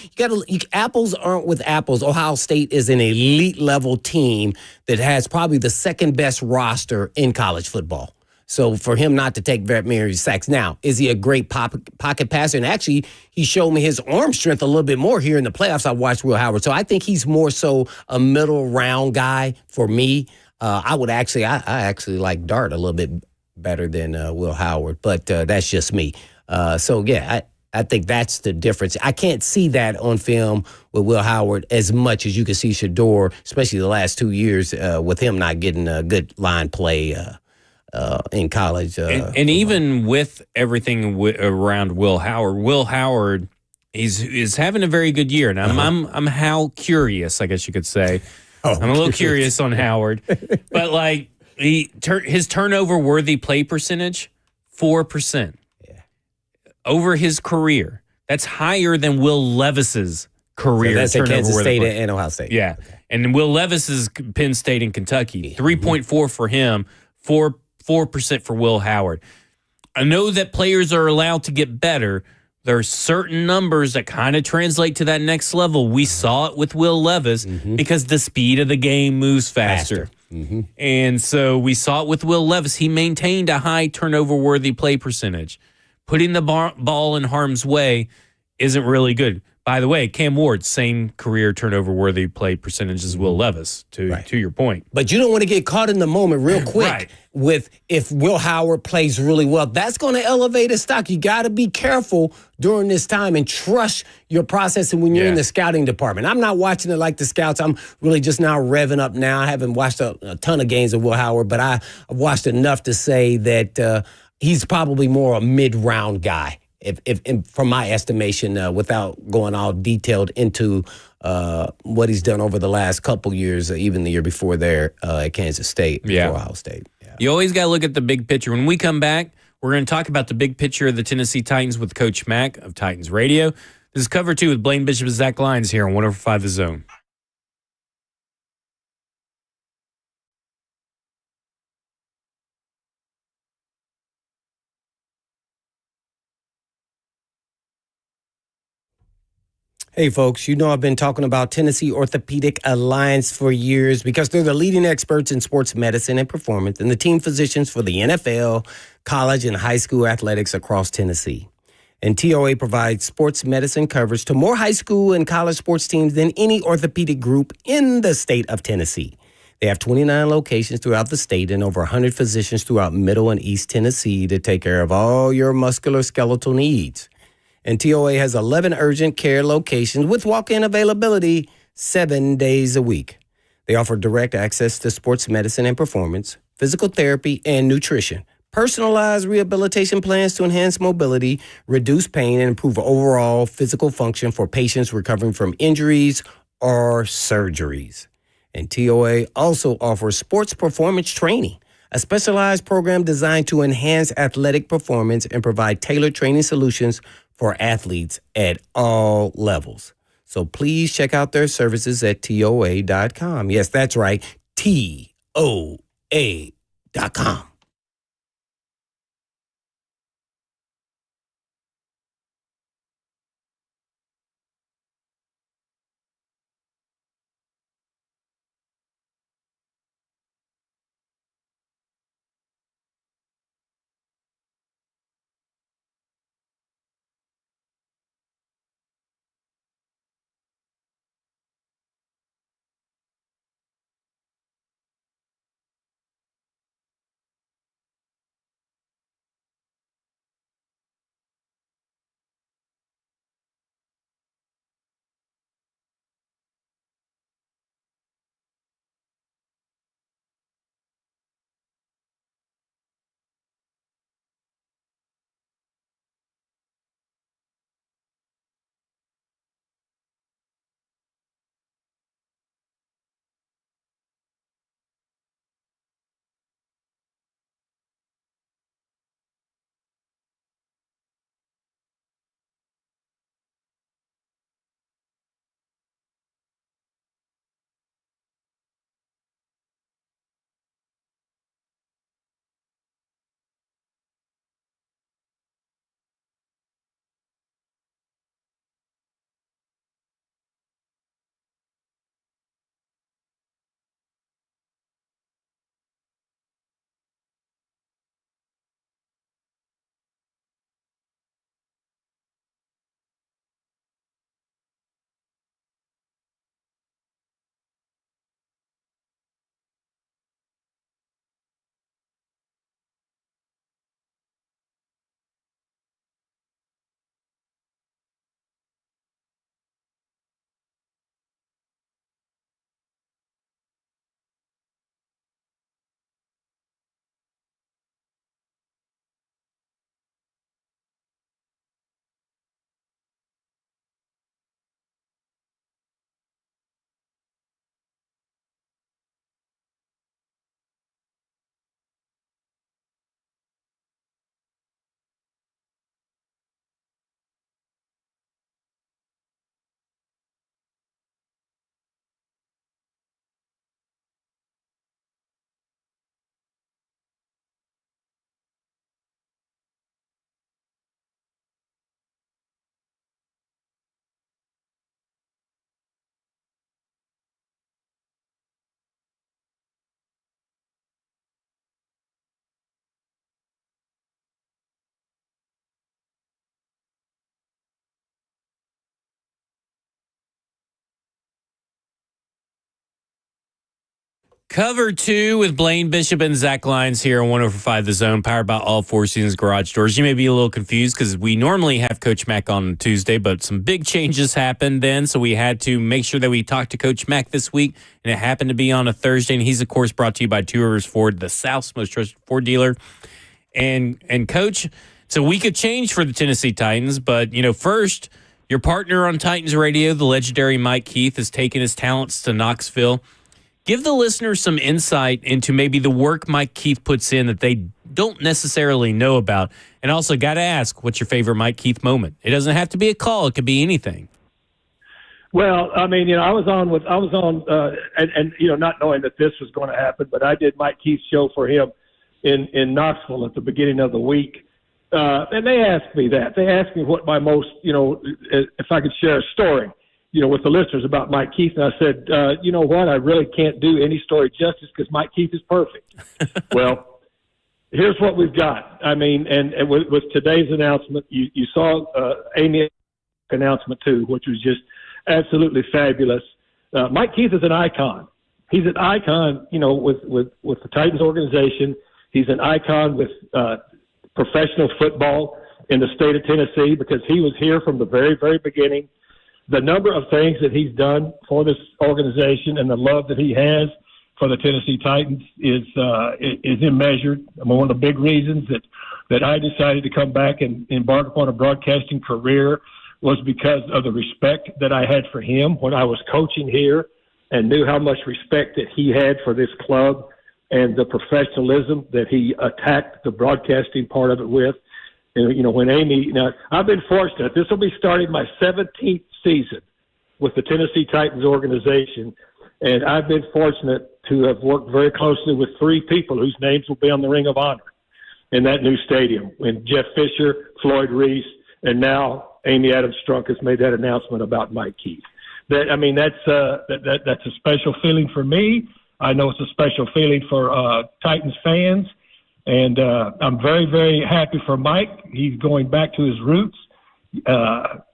[SPEAKER 3] Apples aren't with apples. Ohio State is an elite level team that has probably the second best roster in college football. So for him not to take very many sacks. Now, is he a great pocket passer? And actually, he showed me his arm strength a little bit more here in the playoffs. I watched Will Howard. So I think he's more so a middle round guy for me. I actually like Dart a little bit better than Will Howard, but that's just me. I think that's the difference. I can't see that on film with Will Howard as much as you can see Shador, especially the last 2 years with him not getting a good line play in college.
[SPEAKER 2] And even with everything around Will Howard is having a very good year. And I'm how curious, I guess you could say. I'm a little curious on Howard, but like his turnover worthy play percentage, 4%. Yeah. Over his career. That's higher than Will Levis's career.
[SPEAKER 3] So that's at Kansas State
[SPEAKER 2] play.
[SPEAKER 3] and Ohio State.
[SPEAKER 2] Yeah. Okay. And Will Levis is Penn State and Kentucky. 3.4 for him, 4% for Will Howard. I know that players are allowed to get better. There are certain numbers that kind of translate to that next level. We saw it with Will Levis because the speed of the game moves faster. And so we saw it with Will Levis. He maintained a high turnover-worthy play percentage. Putting the ball in harm's way isn't really good. By the way, Cam Ward, same career turnover-worthy play percentage as Will Levis, to your point.
[SPEAKER 3] But you don't want to get caught in the moment real quick with if Will Howard plays really well. That's going to elevate his stock. You got to be careful during this time and trust your process when you're in the scouting department. I'm not watching it like the scouts. I'm really just now revving up now. I haven't watched a ton of games of Will Howard, but I've watched enough to say that he's probably more a mid-round guy. If from my estimation, without going all detailed into what he's done over the last couple years, even the year before there at Kansas State, before Ohio State. Yeah.
[SPEAKER 2] You always got to look at the big picture. When we come back, we're going to talk about the big picture of the Tennessee Titans with Coach Mack of Titans Radio. This is Cover 2 with Blaine Bishop and Zach Lyons here on 105 The Zone.
[SPEAKER 3] Hey, folks, you know I've been talking about Tennessee Orthopedic Alliance for years because they're the leading experts in sports medicine and performance and the team physicians for the NFL, college, and high school athletics across Tennessee. And TOA provides sports medicine coverage to more high school and college sports teams than any orthopedic group in the state of Tennessee. They have 29 locations throughout the state and over 100 physicians throughout Middle and East Tennessee to take care of all your musculoskeletal needs. And TOA has 11 urgent care locations with walk-in availability 7 days a week. They offer direct access to sports medicine and performance, physical therapy, and nutrition, personalized rehabilitation plans to enhance mobility, reduce pain, and improve overall physical function for patients recovering from injuries or surgeries. And TOA also offers sports performance training, a specialized program designed to enhance athletic performance and provide tailored training solutions for athletes at all levels. So please check out their services at TOA.com. Yes, that's right, TOA.com.
[SPEAKER 2] Cover 2 with Blaine Bishop and Zach Lyons here on 105 The Zone, powered by All Four Seasons Garage Doors. You may be a little confused because we normally have Coach Mack on Tuesday, but some big changes happened then, so we had to make sure that we talked to Coach Mack this week, and it happened to be on a Thursday, and he's, of course, brought to you by Two Rivers Ford, the South's most trusted Ford dealer. And Coach, it's a week of change for the Tennessee Titans, but, first, your partner on Titans Radio, the legendary Mike Keith, has taken his talents to Knoxville. Give the listeners some insight into maybe the work Mike Keith puts in that they don't necessarily know about. And also, got to ask, what's your favorite Mike Keith moment? It doesn't have to be a call. It could be anything.
[SPEAKER 12] Well, I mean, I was on, not knowing that this was going to happen, but I did Mike Keith's show for him in Knoxville at the beginning of the week. And they asked me that. They asked me what my most, if I could share a story, with the listeners about Mike Keith. And I said, you know what? I really can't do any story justice because Mike Keith is perfect. Well, here's what we've got. I mean, and with today's announcement, you saw Amy's announcement too, which was just absolutely fabulous. Mike Keith is an icon. He's an icon, with the Titans organization. He's an icon with professional football in the state of Tennessee because he was here from the very, very beginning. The number of things that he's done for this organization and the love that he has for the Tennessee Titans is immeasured. I mean, one of the big reasons that I decided to come back and embark upon a broadcasting career was because of the respect that I had for him when I was coaching here and knew how much respect that he had for this club and the professionalism that he attacked the broadcasting part of it with. And, when Amy, now I've been fortunate. This will be starting my 17th season with the Tennessee Titans organization. And I've been fortunate to have worked very closely with three people whose names will be on the Ring of Honor in that new stadium. And Jeff Fisher, Floyd Reese, and now Amy Adams-Strunk has made that announcement about Mike Keith. That's a special feeling for me. I know it's a special feeling for Titans fans. And I'm very, very happy for Mike. He's going back to his roots.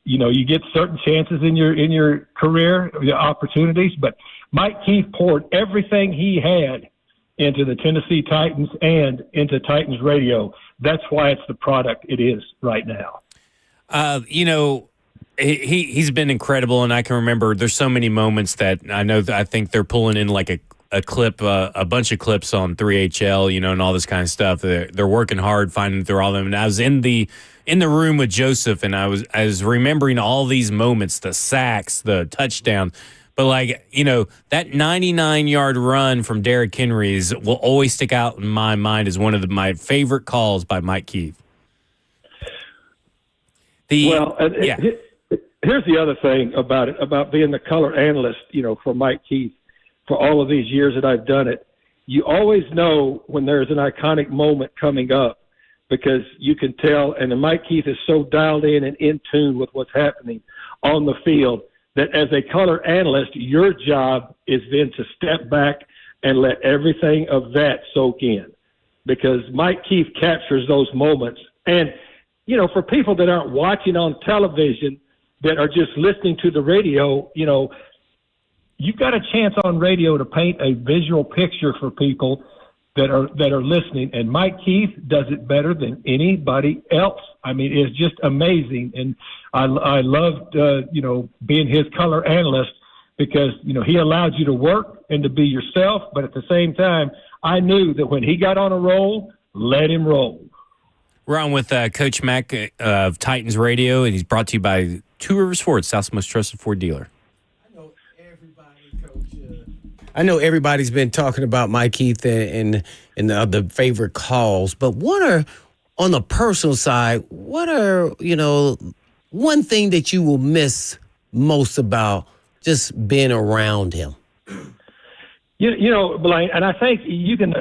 [SPEAKER 12] You get certain chances in your career, the opportunities, but Mike Keith poured everything he had into the Tennessee Titans and into Titans Radio. That's why it's the product it is right now.
[SPEAKER 2] He's been incredible, and I can remember there's so many moments that I think they're pulling in like a clip, a bunch of clips on 3HL, and all this kind of stuff. They're working hard finding through all of them. And I was in the room with Joseph, and I was remembering all these moments, the sacks, the touchdown. But that 99-yard run from Derrick Henry's will always stick out in my mind as one of my favorite calls by Mike Keith.
[SPEAKER 12] Here's the other thing about it, about being the color analyst, for Mike Keith. For all of these years that I've done it, you always know when there's an iconic moment coming up because you can tell, and Mike Keith is so dialed in and in tune with what's happening on the field that as a color analyst, your job is then to step back and let everything of that soak in because Mike Keith captures those moments. And, for people that aren't watching on television, that are just listening to the radio, you've got a chance on radio to paint a visual picture for people that are listening, and Mike Keith does it better than anybody else. I mean, it's just amazing, and I loved being his color analyst because he allowed you to work and to be yourself, but at the same time, I knew that when he got on a roll, let him roll.
[SPEAKER 2] We're on with Coach Mack of Titans Radio, and he's brought to you by Two Rivers Ford, South's most trusted Ford dealer.
[SPEAKER 3] I know everybody's been talking about Mike Keith and the favorite calls, but what are, on the personal side, what are, one thing that you will miss most about just being around him?
[SPEAKER 12] Blaine, and I think you can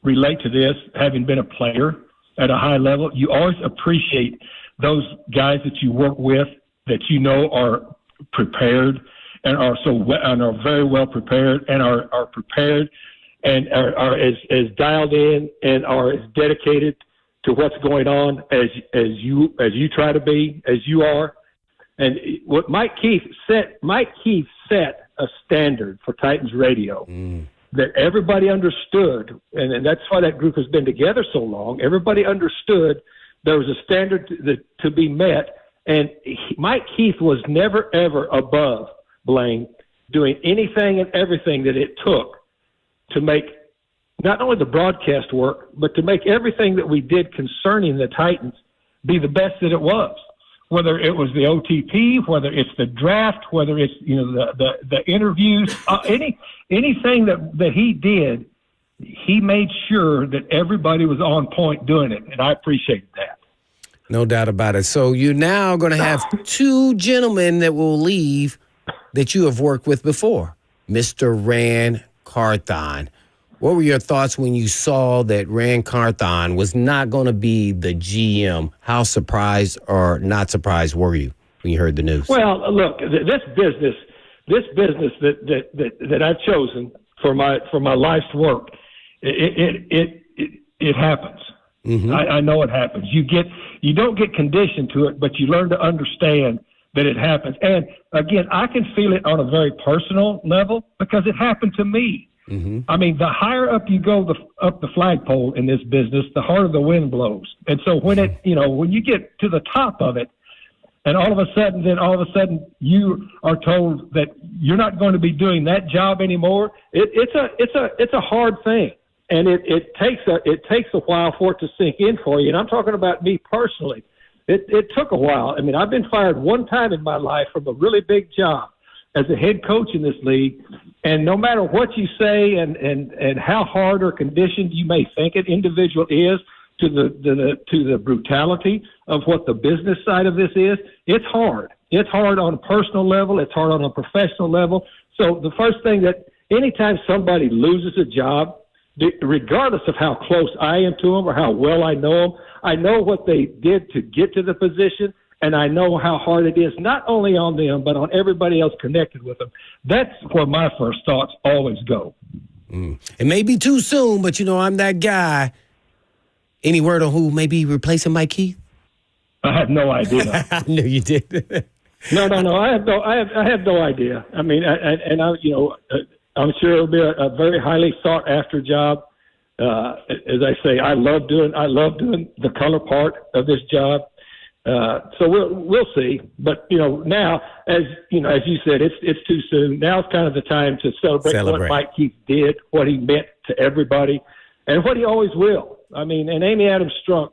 [SPEAKER 12] relate to this, having been a player at a high level. You always appreciate those guys that you work with that are prepared and are very well prepared and are prepared and are as dialed in and are as dedicated to what's going on as you try to be, as you are. And what Mike Keith set a standard for Titans Radio that everybody understood, and that's why that group has been together so long. Everybody understood there was a standard to be met, and Mike Keith was never, ever above Blaine doing anything and everything that it took to make not only the broadcast work, but to make everything that we did concerning the Titans be the best that it was. Whether it was the OTP, whether it's the draft, whether it's the interviews, anything that he did, he made sure that everybody was on point doing it, and I appreciated that.
[SPEAKER 3] No doubt about it. So you're now going to have two gentlemen that will leave that you have worked with before, Mr. Ran Carthon. What were your thoughts when you saw that Ran Carthon was not going to be the GM? How surprised or not surprised were you when you heard the news?
[SPEAKER 12] Well, look, this business that I've chosen for my life's work, it happens. Mm-hmm. I know it happens. You don't get conditioned to it, but you learn to understand that it happens. And again, I can feel it on a very personal level because it happened to me. Mm-hmm. I mean, the higher up you go up the flagpole in this business, the harder the wind blows. And so when when you get to the top of it, and all of a sudden you are told that you're not going to be doing that job anymore, it's a hard thing. And it takes a while for it to sink in for you. And I'm talking about me personally. It took a while. I mean, I've been fired one time in my life from a really big job as a head coach in this league. And no matter what you say and how hard or conditioned you may think an individual is to the brutality of what the business side of this is, it's hard. It's hard on a personal level. It's hard on a professional level. So the first thing that anytime somebody loses a job, regardless of how close I am to them or how well I know them, I know what they did to get to the position, and I know how hard it is, not only on them, but on everybody else connected with them. That's where my first thoughts always go.
[SPEAKER 3] It may be too soon, but, I'm that guy. Any word on who may be replacing Mike Keith?
[SPEAKER 12] I have no idea.
[SPEAKER 3] I knew you did.
[SPEAKER 12] No. I have no idea. I mean, I'm sure it'll be a very highly sought after job. As I say, I love doing the color part of this job. So we'll see. But now, as you said, it's too soon. Now it's kind of the time to celebrate what Mike Keith did, what he meant to everybody, and what he always will. I mean, and Amy Adams Strunk,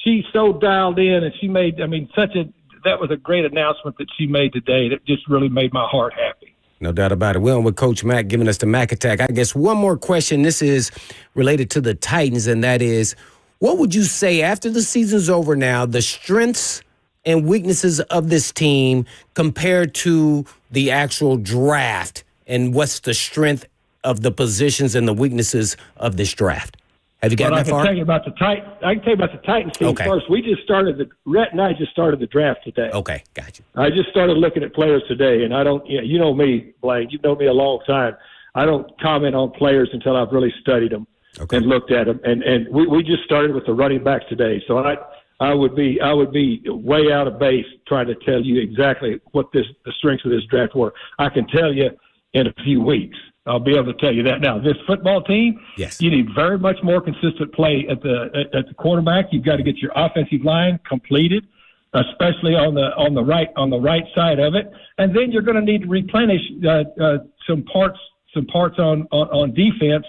[SPEAKER 12] she's so dialed in, and she made, that was a great announcement that she made today that just really made my heart happy.
[SPEAKER 3] No doubt about it. We're on with Coach Mack giving us the Mack Attack. I guess one more question. This is related to the Titans, and that is, what would you say after the season's over now, the strengths and weaknesses of this team compared to the actual draft, and what's the strength of the positions and the weaknesses of this draft? Have you gotten that far?
[SPEAKER 12] I can tell you about the Titans team first. Rhett and I just started the draft today.
[SPEAKER 3] Okay, gotcha.
[SPEAKER 12] I just started looking at players today, and I don't, you know me, Blaine, you've known me a long time. I don't comment on players until I've really studied them and looked at them. And we just started with the running backs today. So I would be way out of base trying to tell you exactly what the strengths of this draft were. I can tell you in a few weeks. I'll be able to tell you that now. This football team,
[SPEAKER 3] yes,
[SPEAKER 12] you need very much more consistent play at the quarterback. You've got to get your offensive line completed, especially on the right side of it, and then you're going to need to replenish some parts on defense.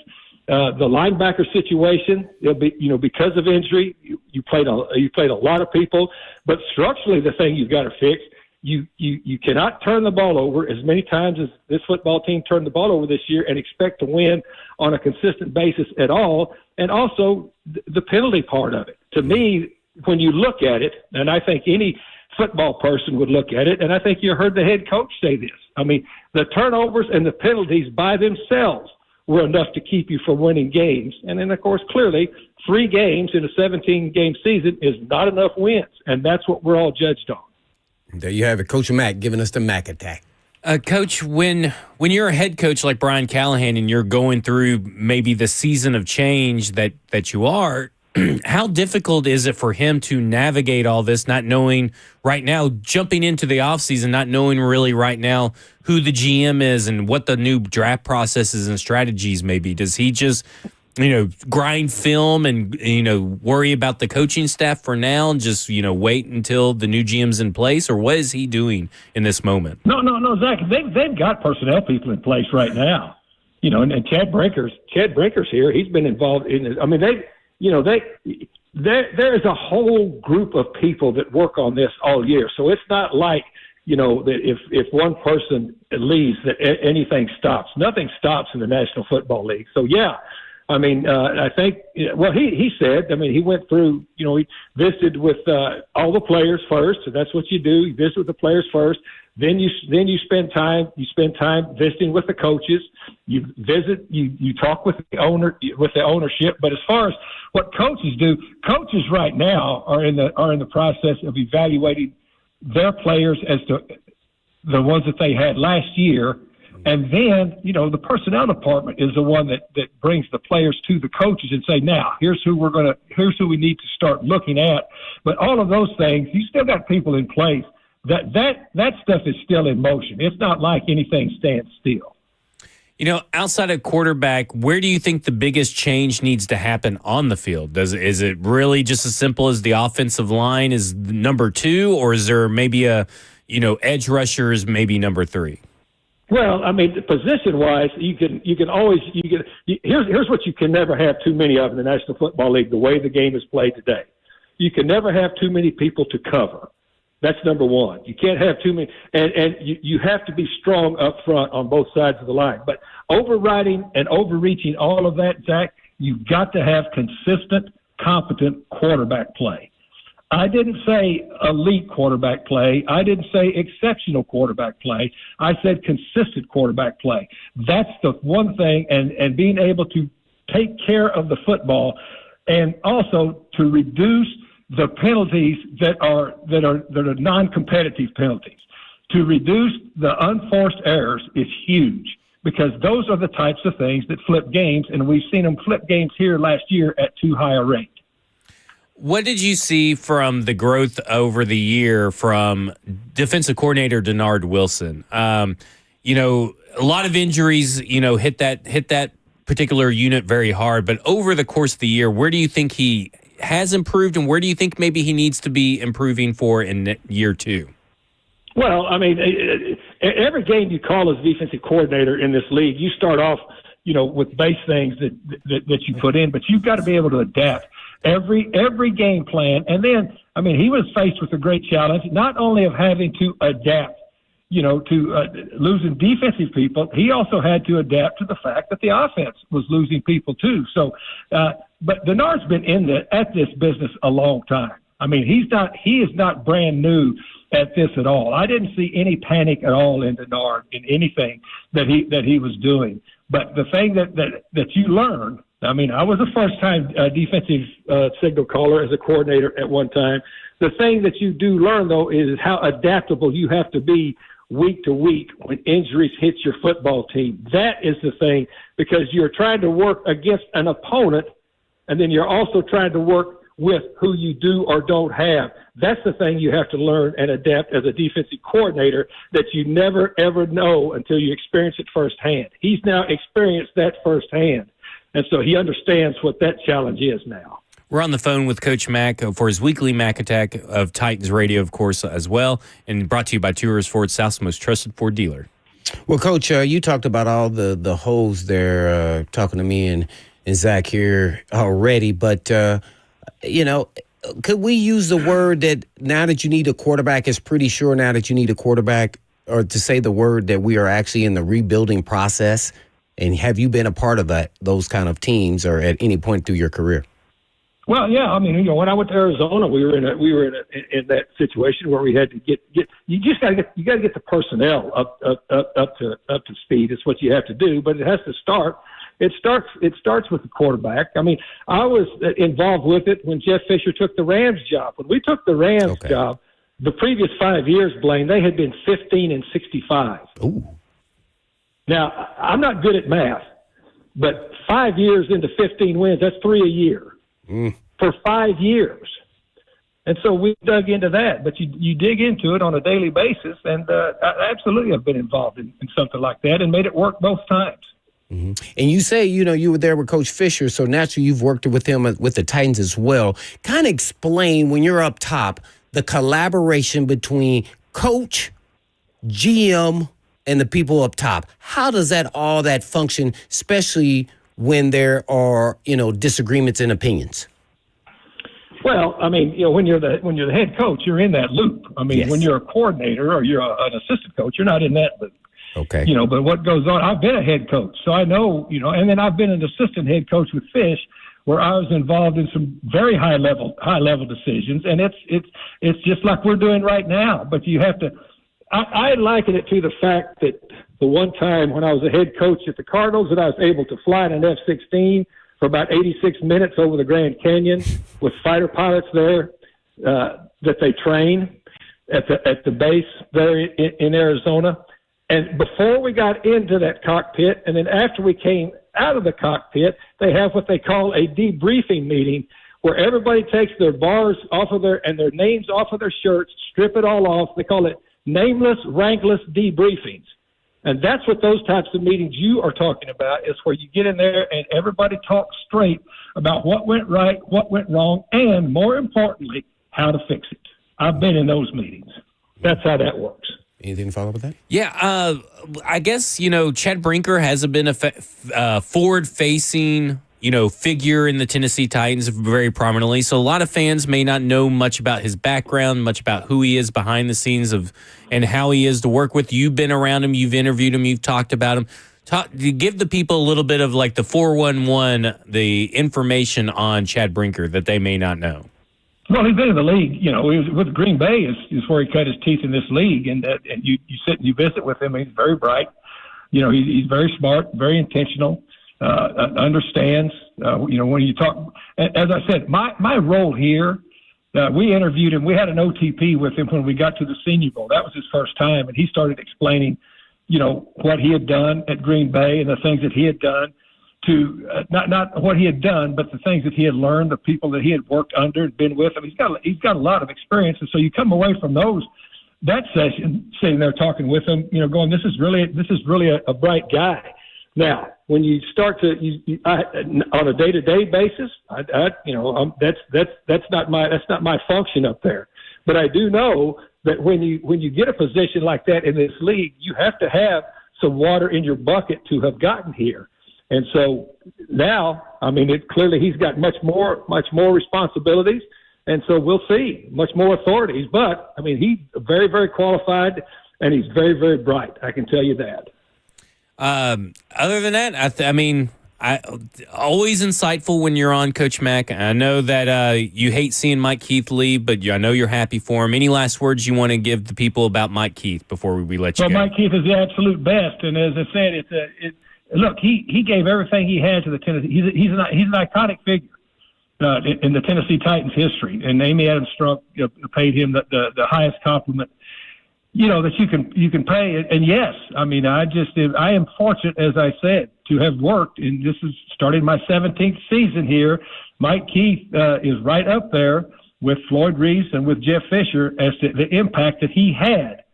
[SPEAKER 12] The linebacker situation, it'll be because of injury, you played a lot of people, but structurally the thing you've got to fix. You cannot turn the ball over as many times as this football team turned the ball over this year and expect to win on a consistent basis at all. And also the penalty part of it. To me, when you look at it, and I think any football person would look at it, and I think you heard the head coach say this. I mean, the turnovers and the penalties by themselves were enough to keep you from winning games. And then, of course, clearly 3 games in a 17-game season is not enough wins, and that's what we're all judged on.
[SPEAKER 3] There you have it. Coach Mack giving us the Mack Attack.
[SPEAKER 2] Coach, when you're a head coach like Brian Callahan and you're going through maybe the season of change that you are, how difficult is it for him to navigate all this, not knowing right now, jumping into the offseason, not knowing really right now who the GM is and what the new draft processes and strategies may be? Does he just, grind film and, worry about the coaching staff for now and just, wait until the new GM's in place? Or what is he doing in this moment?
[SPEAKER 12] No, Zach, they've got personnel people in place right now. And Chad Brinker's here. He's been involved in it. I mean, there is a whole group of people that work on this all year. So it's not like, that if one person leaves that anything stops. Nothing stops in the National Football League. So, yeah. I mean, I think, he said, he went through, he visited with all the players first. So that's what you do. You visit with the players first. Then you spend time visiting with the coaches. You visit, you talk with the ownership. But as far as what coaches do, coaches right now are in the process of evaluating their players as to the ones that they had last year. And then, the personnel department is the one that brings the players to the coaches and say, now, here's who we need to start looking at. But all of those things, you still got people in place. That stuff is still in motion. It's not like anything stands still.
[SPEAKER 2] Outside of quarterback, where do you think the biggest change needs to happen on the field? Is it really just as simple as the offensive line is number 2, or is there maybe edge rushers, maybe number 3?
[SPEAKER 12] Well, position-wise, here's what you can never have too many of in the National Football League, the way the game is played today. You can never have too many people to cover. That's number one. You can't have too many, and you have to be strong up front on both sides of the line. But overriding and overreaching all of that, Zach, you've got to have consistent, competent quarterback play. I didn't say elite quarterback play. I didn't say exceptional quarterback play. I said consistent quarterback play. That's the one thing, and being able to take care of the football, and also to reduce the penalties that are non-competitive penalties. To reduce the unforced errors is huge, because those are the types of things that flip games, and we've seen them flip games here last year at too high a rate.
[SPEAKER 2] What did you see from the growth over the year from defensive coordinator Denard Wilson? A lot of injuries, hit that particular unit very hard. But over the course of the year, where do you think he has improved, and where do you think maybe he needs to be improving for in year 2?
[SPEAKER 12] Well, every game you call as defensive coordinator in this league, you start off, with base things that you put in, but you've got to be able to adapt every game plan. And then, he was faced with a great challenge, not only of having to adapt, to losing defensive people. He also had to adapt to the fact that the offense was losing people too. So, but Denard's been at this business a long time. He is not brand new at this at all. I didn't see any panic at all in Denard in anything that he was doing. But the thing that you learn, I was a first-time defensive signal caller as a coordinator at one time. The thing that you do learn, though, is how adaptable you have to be week to week when injuries hit your football team. That is the thing, because you're trying to work against an opponent, and then you're also trying to work with who you do or don't have. That's the thing you have to learn and adapt as a defensive coordinator that you never, ever know until you experience it firsthand. He's now experienced that firsthand, and so he understands what that challenge is now.
[SPEAKER 2] We're on the phone with Coach Mack for his weekly Mack Attack of Titans Radio, of course, as well, and brought to you by Tours Ford, South's most trusted Ford dealer.
[SPEAKER 3] Well, Coach, you talked about all the holes there, talking to me and Zach here already, but, could we use the word that now that you need a quarterback, it's pretty sure now that you need a quarterback, or to say the word that we are actually in the rebuilding process? And have you been a part of those kind of teams or at any point through your career?
[SPEAKER 12] Well, yeah. When I went to Arizona, we were in that situation where we had to get you got to get the personnel up to speed. It's what you have to do, but it has to start. It starts with the quarterback. I was involved with it when Jeff Fisher took the Rams job. When we took the Rams job, the previous 5 years, Blaine, they had been 15-65.
[SPEAKER 3] Ooh.
[SPEAKER 12] Now, I'm not good at math, but 5 years into 15 wins, that's 3 a year. for 5 years. And so we dug into that. But you dig into it on a daily basis, and I absolutely have been involved in something like that and made it work both times.
[SPEAKER 3] Mm-hmm. And you say, you were there with Coach Fisher, so naturally you've worked with him with the Titans as well. Kind of explain, when you're up top, the collaboration between coach, GM, and the people up top. How does all that function, especially when there are, disagreements and opinions?
[SPEAKER 12] Well, I mean, when you're the head coach, you're in that loop. I mean,
[SPEAKER 3] Yes.
[SPEAKER 12] when you're a coordinator or you're an assistant coach, you're not in that loop.
[SPEAKER 3] Okay.
[SPEAKER 12] But what goes on, I've been a head coach, so I know, and then I've been an assistant head coach with Fish, where I was involved in some very high level decisions, and it's just like we're doing right now. But you have to, I liken it to the fact that the one time when I was a head coach at the Cardinals, that I was able to fly in an F-16 for about 86 minutes over the Grand Canyon with fighter pilots there that they train at the base there in Arizona. And before we got into that cockpit, and then after we came out of the cockpit, they have what they call a debriefing meeting, where everybody takes their bars off of their names off of their shirts, strip it all off. They call it nameless, rankless debriefings. And that's what those types of meetings you are talking about, is where you get in there and everybody talks straight about what went right, what went wrong, and more importantly, how to fix it. I've been in those meetings. That's how that works.
[SPEAKER 3] Anything to follow up with that?
[SPEAKER 2] Yeah, I guess, Chad Brinker hasn't been a forward-facing, figure in the Tennessee Titans very prominently. So a lot of fans may not know much about his background, much about who he is behind the scenes and how he is to work with. You've been around him, you've interviewed him, you've talked about him. Give the people a little bit of like the 411, the information on Chad Brinker that they may not know.
[SPEAKER 12] Well, he's been in the league. He was with Green Bay is where he cut his teeth in this league, and you sit and you visit with him. He's very bright. He's very smart, very intentional, understands. When you talk, as I said, my role here, we interviewed him. We had an OTP with him when we got to the Senior Bowl. That was his first time, and he started explaining, what he had done at Green Bay and the things that he had done. To not what he had done, but the things that he had learned, the people that he had worked under and been with. I mean, he's got a lot of experience, and so you come away from that session sitting there talking with him, going, this is really a bright guy. Now, when you start to on a day-to-day basis, that's not my function up there. But I do know that when you get a position like that in this league, you have to have some water in your bucket to have gotten here. And so now, I mean, clearly he's got much more responsibilities, and so we'll see much more authorities. But I mean, he's very, very qualified, and he's very, very bright. I can tell you that.
[SPEAKER 2] Other than that, I always insightful when you're on, Coach Mack. I know that you hate seeing Mike Keith leave, but I know you're happy for him. Any last words you want to give the people about Mike Keith before we let you go?
[SPEAKER 12] Well, Mike Keith is the absolute best, and as I said, look, he gave everything he had to the Tennessee. He's an iconic figure in the Tennessee Titans history, and Amy Adams Strunk paid him the highest compliment that you can pay. And yes, I mean, I am fortunate, as I said, to have worked, and this is starting my 17th season here. Mike Keith is right up there with Floyd Reese and with Jeff Fisher as to the impact that he had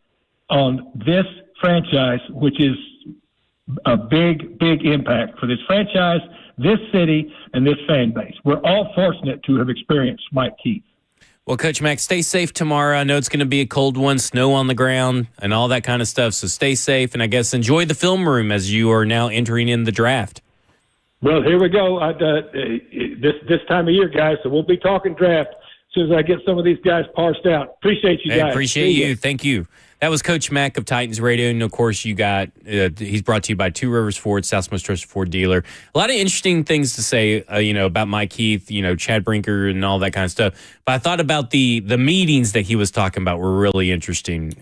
[SPEAKER 12] on this franchise, which is a big, big impact for this franchise, this city, and this fan base. We're all fortunate to have experienced Mike Keith.
[SPEAKER 2] Well, Coach Mack, stay safe tomorrow. I know it's going to be a cold one, snow on the ground, and all that kind of stuff. So stay safe, and I guess enjoy the film room as you are now entering in the draft.
[SPEAKER 12] Well, here we go. This time of year, guys, so we'll be talking draft as soon as I get some of these guys parsed out. Appreciate you guys.
[SPEAKER 2] Appreciate you. Thank you. That was Coach Mack of Titans Radio, and of course, you got he's brought to you by Two Rivers Ford, South's most trusted Ford dealer. A lot of interesting things to say, about Mike Keith, Chad Brinker, and all that kind of stuff. But I thought about the meetings that he was talking about were really interesting.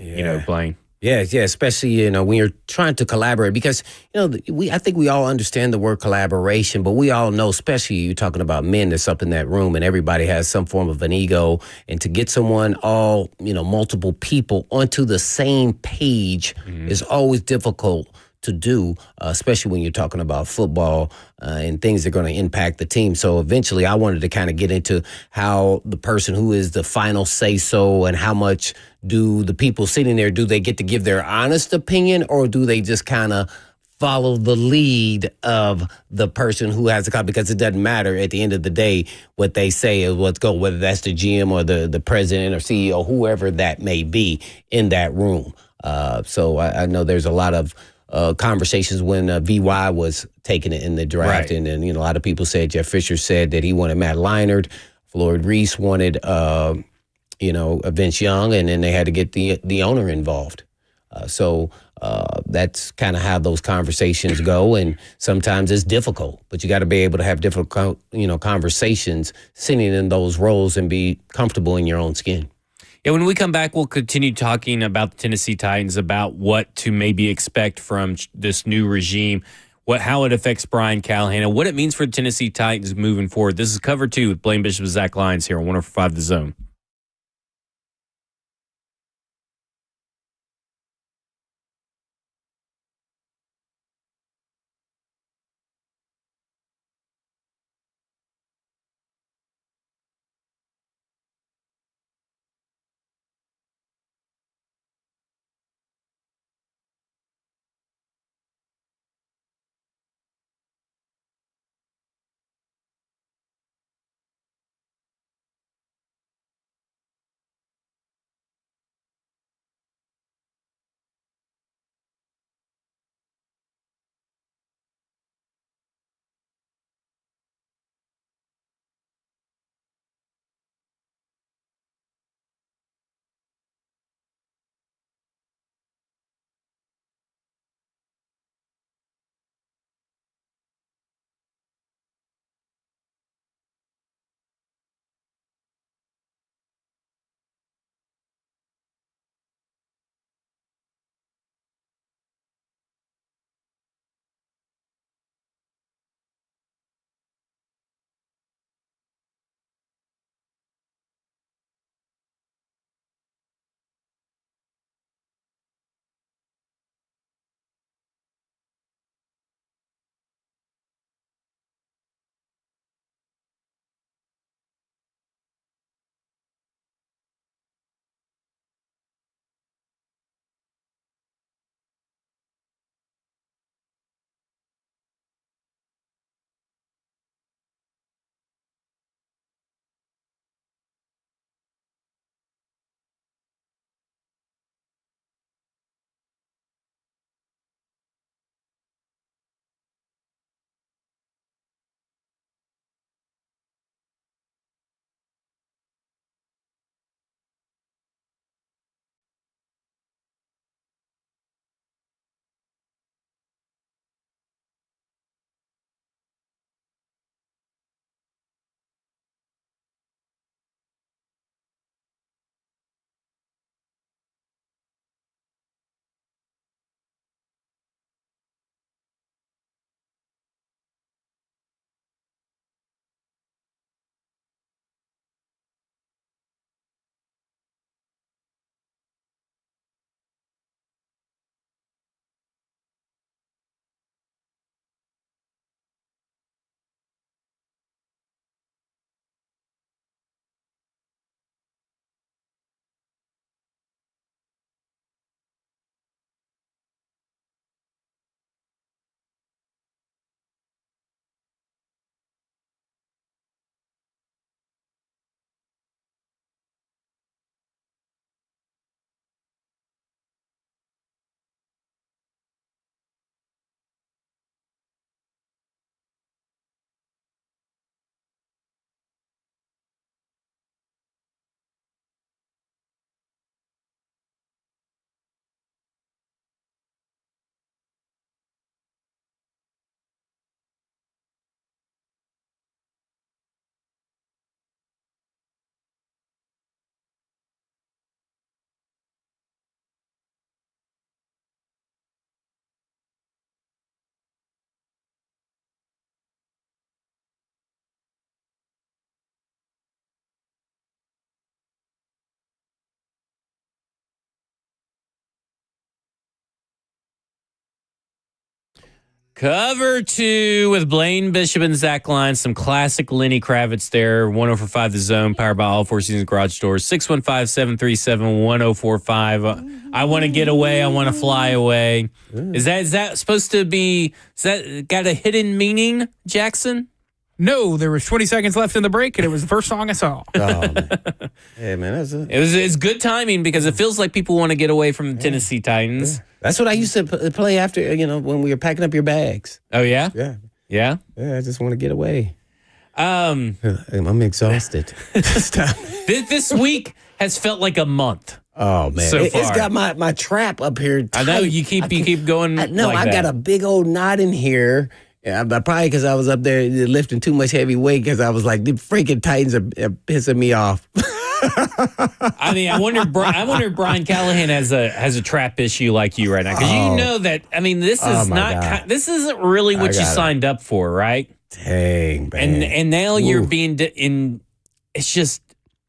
[SPEAKER 2] Blaine.
[SPEAKER 3] Yeah, especially, when you're trying to collaborate, because, I think we all understand the word collaboration, but we all know, especially you're talking about men that's up in that room and everybody has some form of an ego, and to get someone multiple people onto the same page is always difficult to do, especially when you're talking about football and things that are going to impact the team. So eventually I wanted to kind of get into how the person who is the final say-so and how much do the people sitting there, do they get to give their honest opinion, or do they just kind of follow the lead of the person who has the call? Because it doesn't matter at the end of the day what they say is what's go, whether that's the GM or the president or CEO, whoever that may be in that room. So I know there's a lot of conversations when VY was taking it in the draft.
[SPEAKER 2] Right.
[SPEAKER 3] And then, a lot of people said, Jeff Fisher said that he wanted Matt Leinart. Floyd Reese wanted, Vince Young, and then they had to get the owner involved. So that's kind of how those conversations go. And sometimes it's difficult, but you got to be able to have difficult, conversations sitting in those roles and be comfortable in your own skin.
[SPEAKER 2] Yeah, when we come back, we'll continue talking about the Tennessee Titans, about what to maybe expect from this new regime, how it affects Brian Callahan, and what it means for the Tennessee Titans moving forward. This is Cover 2 with Blaine Bishop and Zach Lyons here on 104.5 The Zone. Cover 2 with Blaine Bishop and Zach Lyons. Some classic Lenny Kravitz there. 104.5 The Zone, powered by all Four Seasons Garage Doors. 615-737-1045. I want to get away. I want to fly away. Is that supposed to be? Is that got a hidden meaning, Jackson?
[SPEAKER 4] No, there was 20 seconds left in the break, and it was the first song I saw.
[SPEAKER 3] Oh, man. Yeah, man, that's it.
[SPEAKER 2] It's good timing because it feels like people want to get away from the Tennessee Titans.
[SPEAKER 3] Yeah. That's what I used to play after, when we were packing up your bags.
[SPEAKER 2] Oh, yeah?
[SPEAKER 3] Yeah.
[SPEAKER 2] Yeah?
[SPEAKER 3] Yeah, I just want to get away. I'm exhausted.
[SPEAKER 2] This week has felt like a month.
[SPEAKER 3] Oh, man.
[SPEAKER 2] So
[SPEAKER 3] It's
[SPEAKER 2] far.
[SPEAKER 3] got my trap up here tight.
[SPEAKER 2] I know, you keep going
[SPEAKER 3] I
[SPEAKER 2] like
[SPEAKER 3] got
[SPEAKER 2] that.
[SPEAKER 3] a big old knot in here. Yeah, but probably because I was up there lifting too much heavy weight because I was like, the freaking Titans are pissing me off.
[SPEAKER 2] I mean, I wonder if Brian Callahan has a trap issue like you right now because you know that. I mean, this is this isn't really what you signed up for, right?
[SPEAKER 3] Dang, man.
[SPEAKER 2] And now you're being in. It's just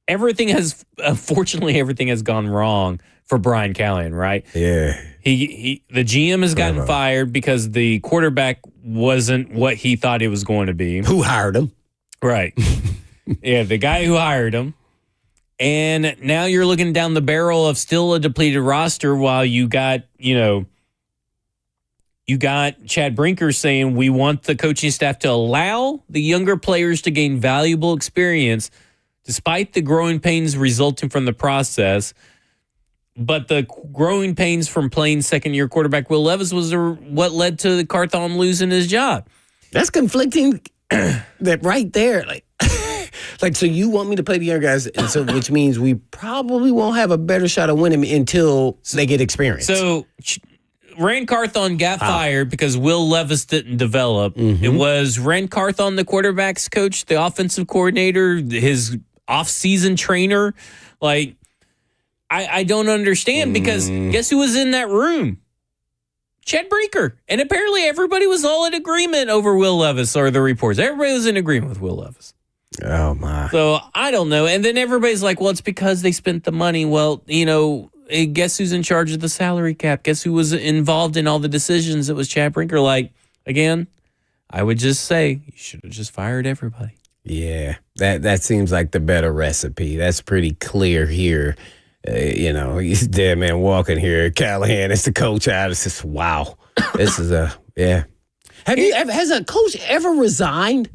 [SPEAKER 2] everything has. Unfortunately, everything has gone wrong for Brian Callahan, right?
[SPEAKER 3] Yeah.
[SPEAKER 2] The GM has gotten fired because the quarterback wasn't what he thought it was going to be.
[SPEAKER 3] Who hired him?
[SPEAKER 2] Right. Yeah, the guy who hired him. And now you're looking down the barrel of still a depleted roster while you got Chad Brinker saying we want the coaching staff to allow the younger players to gain valuable experience despite the growing pains resulting from the process. But the growing pains from playing second-year quarterback Will Levis was what led to Carthon losing his job.
[SPEAKER 3] That's conflicting. That right there, so you want me to play the young guys, and so which means we probably won't have a better shot of winning until they get experience.
[SPEAKER 2] So Rand Carthon got fired because Will Levis didn't develop.
[SPEAKER 3] Mm-hmm.
[SPEAKER 2] It was Rand Carthon, the quarterback's coach, the offensive coordinator, his off-season trainer, I don't understand because guess who was in that room? Chad Brinker. And apparently everybody was all in agreement over Will Levis, or the reports. Everybody was in agreement with Will Levis.
[SPEAKER 3] Oh, my.
[SPEAKER 2] So I don't know. And then everybody's like, well, it's because they spent the money. Well, guess who's in charge of the salary cap? Guess who was involved in all the decisions? It was Chad Brinker. Again, I would just say you should have just fired everybody.
[SPEAKER 3] Yeah, that seems like the better recipe. That's pretty clear here. He's dead man walking here. Callahan is the coach out. It's just, wow. This is yeah. Has a coach ever resigned?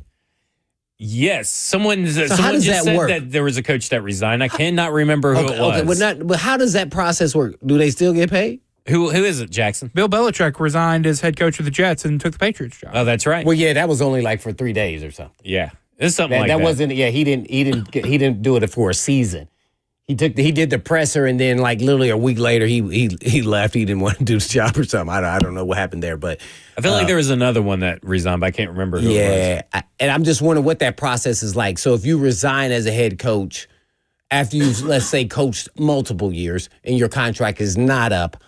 [SPEAKER 2] Yes. Someone just
[SPEAKER 3] work?
[SPEAKER 2] said that there was a coach that resigned. I cannot remember who it was.
[SPEAKER 3] Okay, but how does that process work? Do they still get paid?
[SPEAKER 2] Who is it, Jackson?
[SPEAKER 4] Bill Belichick resigned as head coach of the Jets and took the Patriots job.
[SPEAKER 2] Oh, that's right.
[SPEAKER 3] Well, yeah, that was only for 3 days or something.
[SPEAKER 2] Yeah. It's something like that.
[SPEAKER 3] That wasn't. Yeah, he didn't do it for a season. He did the presser, and then literally a week later, he left. He didn't want to do the job or something. I don't know what happened there, but
[SPEAKER 2] I feel like there was another one that resigned, but I can't remember who it was.
[SPEAKER 3] And I'm just wondering what that process is like. So if you resign as a head coach after you've, let's say, coached multiple years and your contract is not up,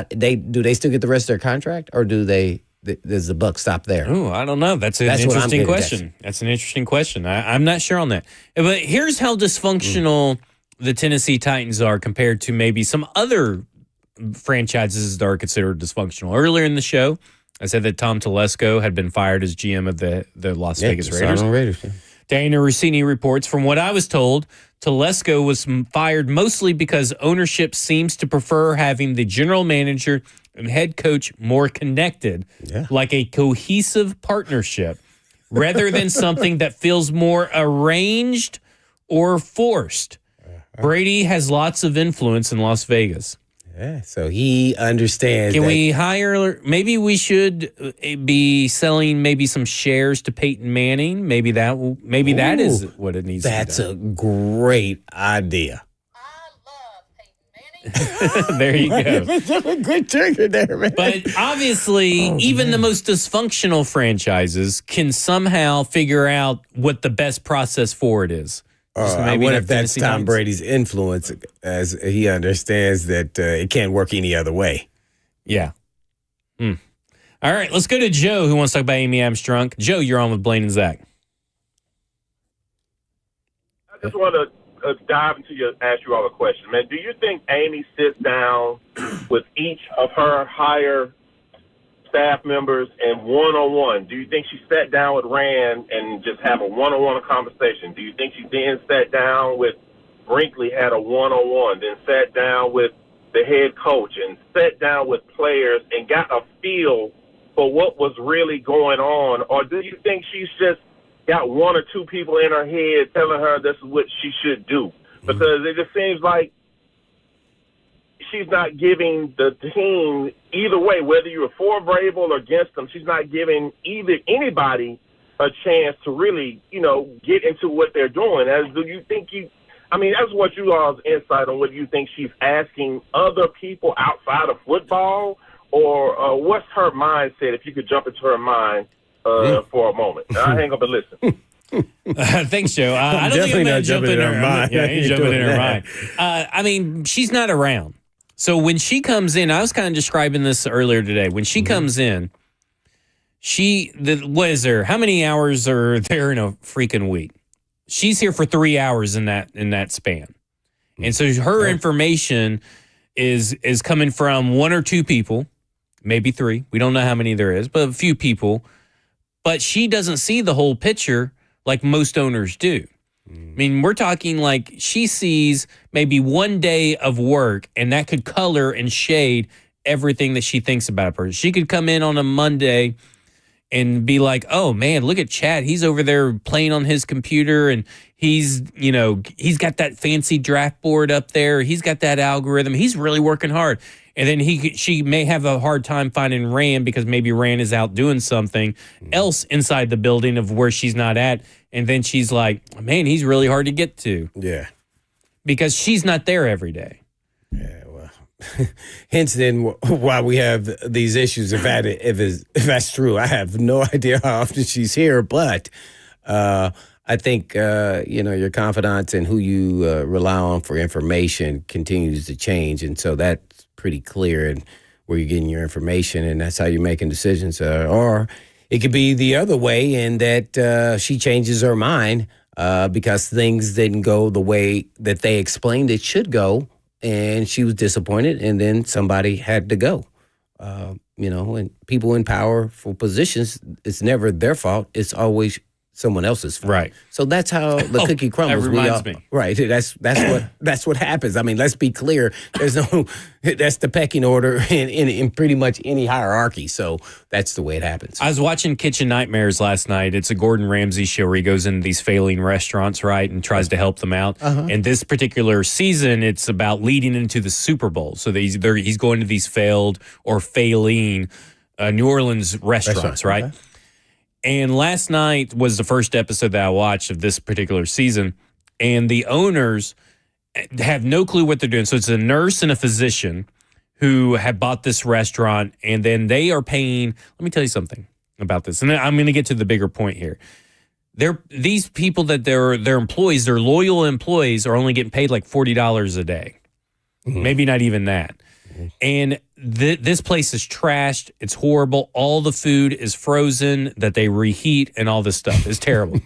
[SPEAKER 3] do they still get the rest of their contract, or does the buck stop there?
[SPEAKER 2] Oh, I don't know. That's an interesting question. That's an interesting question. I'm not sure on that. But here's how dysfunctional the Tennessee Titans are compared to maybe some other franchises that are considered dysfunctional. Earlier in the show, I said that Tom Telesco had been fired as GM of the Las Vegas Raiders. Dana Rossini reports, from what I was told, Telesco was fired mostly because ownership seems to prefer having the general manager and head coach more connected, like a cohesive partnership, rather than something that feels more arranged or forced. Brady has lots of influence in Las Vegas.
[SPEAKER 3] Yeah, so he understands.
[SPEAKER 2] Can we hire? Maybe we should be selling maybe some shares to Peyton Manning. Maybe that is what it needs.
[SPEAKER 3] That's
[SPEAKER 2] to
[SPEAKER 3] a great idea.
[SPEAKER 2] There you go.
[SPEAKER 3] Good trigger there, man.
[SPEAKER 2] But obviously, even the most dysfunctional franchises can somehow figure out what the best process forward is.
[SPEAKER 3] What if that's Tom Brady's influence, as he understands that it can't work any other way?
[SPEAKER 2] Yeah. All right, let's go to Joe, who wants to talk about Amy Armstrong. Joe, you're on with Blaine and Zach.
[SPEAKER 13] I just want to dive into ask you all a question, man. Do you think Amy sits down with each of her higher staff members and one-on-one? Do you think she sat down with Rand and just have a one-on-one conversation? Do you think she then sat down with Brinkley, had a one-on-one, then sat down with the head coach and sat down with players and got a feel for what was really going on? Or do you think she's just got one or two people in her head telling her this is what she should do? Because it just seems like she's not giving the team either way, whether you're for Vrabel or against them, she's not giving anybody a chance to really, get into what they're doing. That's what you all's insight on what you think she's asking other people outside of football, or what's her mindset, if you could jump into her mind for a moment. I'll hang up and listen.
[SPEAKER 2] Thanks, Joe. I don't think I'm going to jump in her mind. Yeah, he's jumping in her mind. She's not around. So when she comes in, I was kind of describing this earlier today. When she comes in, what is there? How many hours are there in a freaking week? She's here for 3 hours in that span. And so her information is coming from one or two people, maybe three. We don't know how many there is, but a few people. But she doesn't see the whole picture like most owners do. I mean, we're talking like she sees maybe one day of work, and that could color and shade everything that she thinks about a person. She could come in on a Monday and be like, oh, man, look at Chad. He's over there playing on his computer, and he's got that fancy draft board up there. He's got that algorithm. He's really working hard. And then she may have a hard time finding Rand because maybe Rand is out doing something else inside the building of where she's not at. And then she's like, man, he's really hard to get to.
[SPEAKER 3] Yeah.
[SPEAKER 2] Because she's not there every day.
[SPEAKER 3] Yeah, well, hence then why we have these issues. If that's true, I have no idea how often she's here, but I think, your confidence and who you rely on for information continues to change. And so that's pretty clear and where you're getting your information, and that's how you're making decisions. Or it could be the other way, in that she changes her mind because things didn't go the way that they explained it should go, and she was disappointed, and then somebody had to go. And people in powerful positions, it's never their fault. It's always someone else's fault.
[SPEAKER 2] Right.
[SPEAKER 3] So that's how the cookie crumbles.
[SPEAKER 2] That reminds me.
[SPEAKER 3] Right. That's what happens. I mean, let's be clear. That's the pecking order in pretty much any hierarchy. So that's the way it happens.
[SPEAKER 2] I was watching Kitchen Nightmares last night. It's a Gordon Ramsay show where he goes into these failing restaurants, right, and tries to help them out. And this particular season, it's about leading into the Super Bowl. So he's going to these failed or failing New Orleans restaurants, right? Okay. And last night was the first episode that I watched of this particular season, and the owners have no clue what they're doing. So it's a nurse and a physician who have bought this restaurant, and then they are paying. Let me tell you something about this, and then I'm going to get to the bigger point here. These people that they're employees, their loyal employees, are only getting paid like $40 a day, maybe not even that. And this place is trashed. It's horrible. All the food is frozen that they reheat, and all this stuff is terrible.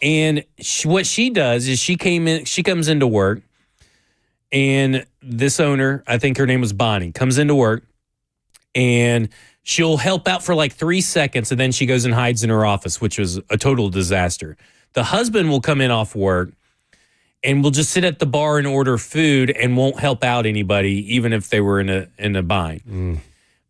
[SPEAKER 2] And what she does is she comes into work, and this owner, I think her name was Bonnie, comes into work, and she'll help out for like 3 seconds, and then she goes and hides in her office, which was a total disaster. The husband will come in off work and will just sit at the bar and order food and won't help out anybody, even if they were in a bind.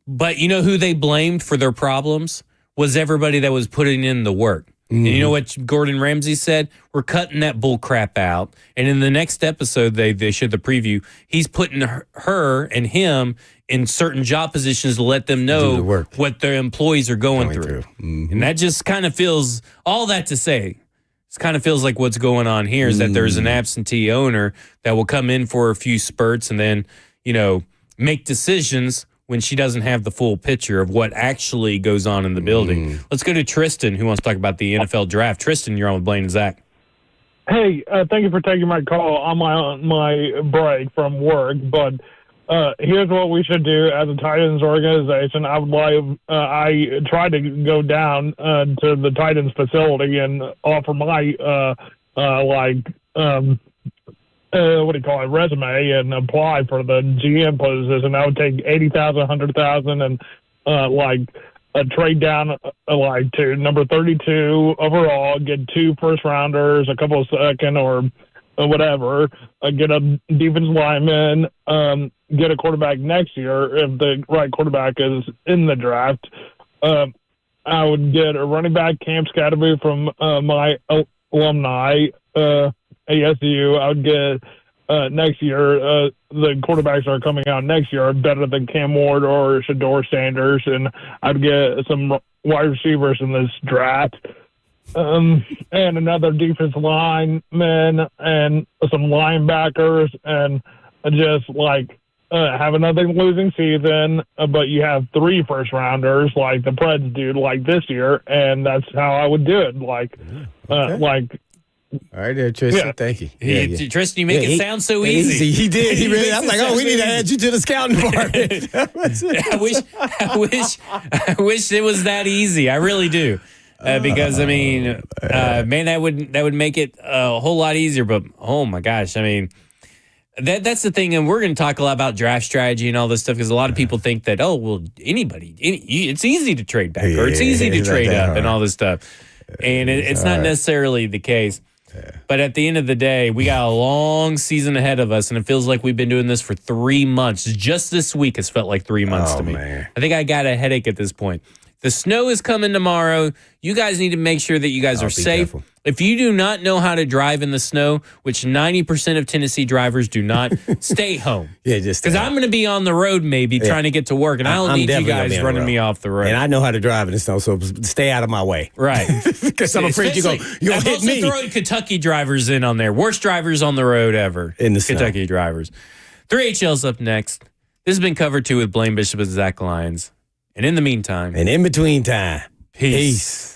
[SPEAKER 2] But you know who they blamed for their problems? Was everybody that was putting in the work. And you know what Gordon Ramsay said? We're cutting that bull crap out. And in the next episode, they showed the preview, he's putting her and him in certain job positions to let them know what their employees are going through. And that just kind of feels, all that to say, it kind of feels like what's going on here is that there's an absentee owner that will come in for a few spurts and then, make decisions when she doesn't have the full picture of what actually goes on in the building. Let's go to Tristan, who wants to talk about the NFL draft. Tristan, you're on with Blaine and Zach.
[SPEAKER 14] Hey, thank you for taking my call on my break from work, but here's what we should do as a Titans organization. I tried to go down to the Titans facility and offer my resume and apply for the GM position. I would take $80,000, $100,000, and trade down to number 32 overall, get 2 first rounders, a couple of second or whatever, get a defensive lineman, get a quarterback next year if the right quarterback is in the draft. I would get a running back, Cam Scatterby from my alumni, ASU. I would get next year, the quarterbacks that are coming out next year are better than Cam Ward or Shador Sanders, and I'd get some wide receivers in this draft. And another defensive lineman and some linebackers, and just have another losing season, but you have 3 first rounders like the Preds do this year, and that's how I would do it.
[SPEAKER 3] All right, there, Tristan.
[SPEAKER 2] Yeah.
[SPEAKER 3] Thank you.
[SPEAKER 2] Tristan, you make it sound so easy.
[SPEAKER 3] He did. He really. I'm like, we need to add you to the scouting department.
[SPEAKER 2] I wish it was that easy. I really do. Because man, that would make it a whole lot easier. But oh my gosh, I mean, that's the thing, and we're going to talk a lot about draft strategy and all this stuff because a lot of people think that it's easy to trade back or it's easy to trade up and all this stuff, and it's not necessarily the case. But at the end of the day, we got a long season ahead of us, and it feels like we've been doing this for 3 months. Just this week has felt like 3 months to me. Man. I think I got a headache at this point. The snow is coming tomorrow. You guys need to make sure that you guys are safe. Careful. If you do not know how to drive in the snow, which 90% of Tennessee drivers do not, stay home.
[SPEAKER 3] Yeah, just
[SPEAKER 2] because I'm going to be on the road trying to get to work, and I don't need you guys running me off the road.
[SPEAKER 3] And I know how to drive in the snow, so stay out of my way.
[SPEAKER 2] Right.
[SPEAKER 3] Because I'm afraid you're going to hit me.
[SPEAKER 2] I'm also throwing Kentucky drivers in on there. Worst drivers on the road ever.
[SPEAKER 3] In the snow.
[SPEAKER 2] Kentucky drivers. 3HL's up next. This has been Covered 2 with Blaine Bishop and Zach Lyons. And in the meantime.
[SPEAKER 3] And in between time.
[SPEAKER 2] Peace.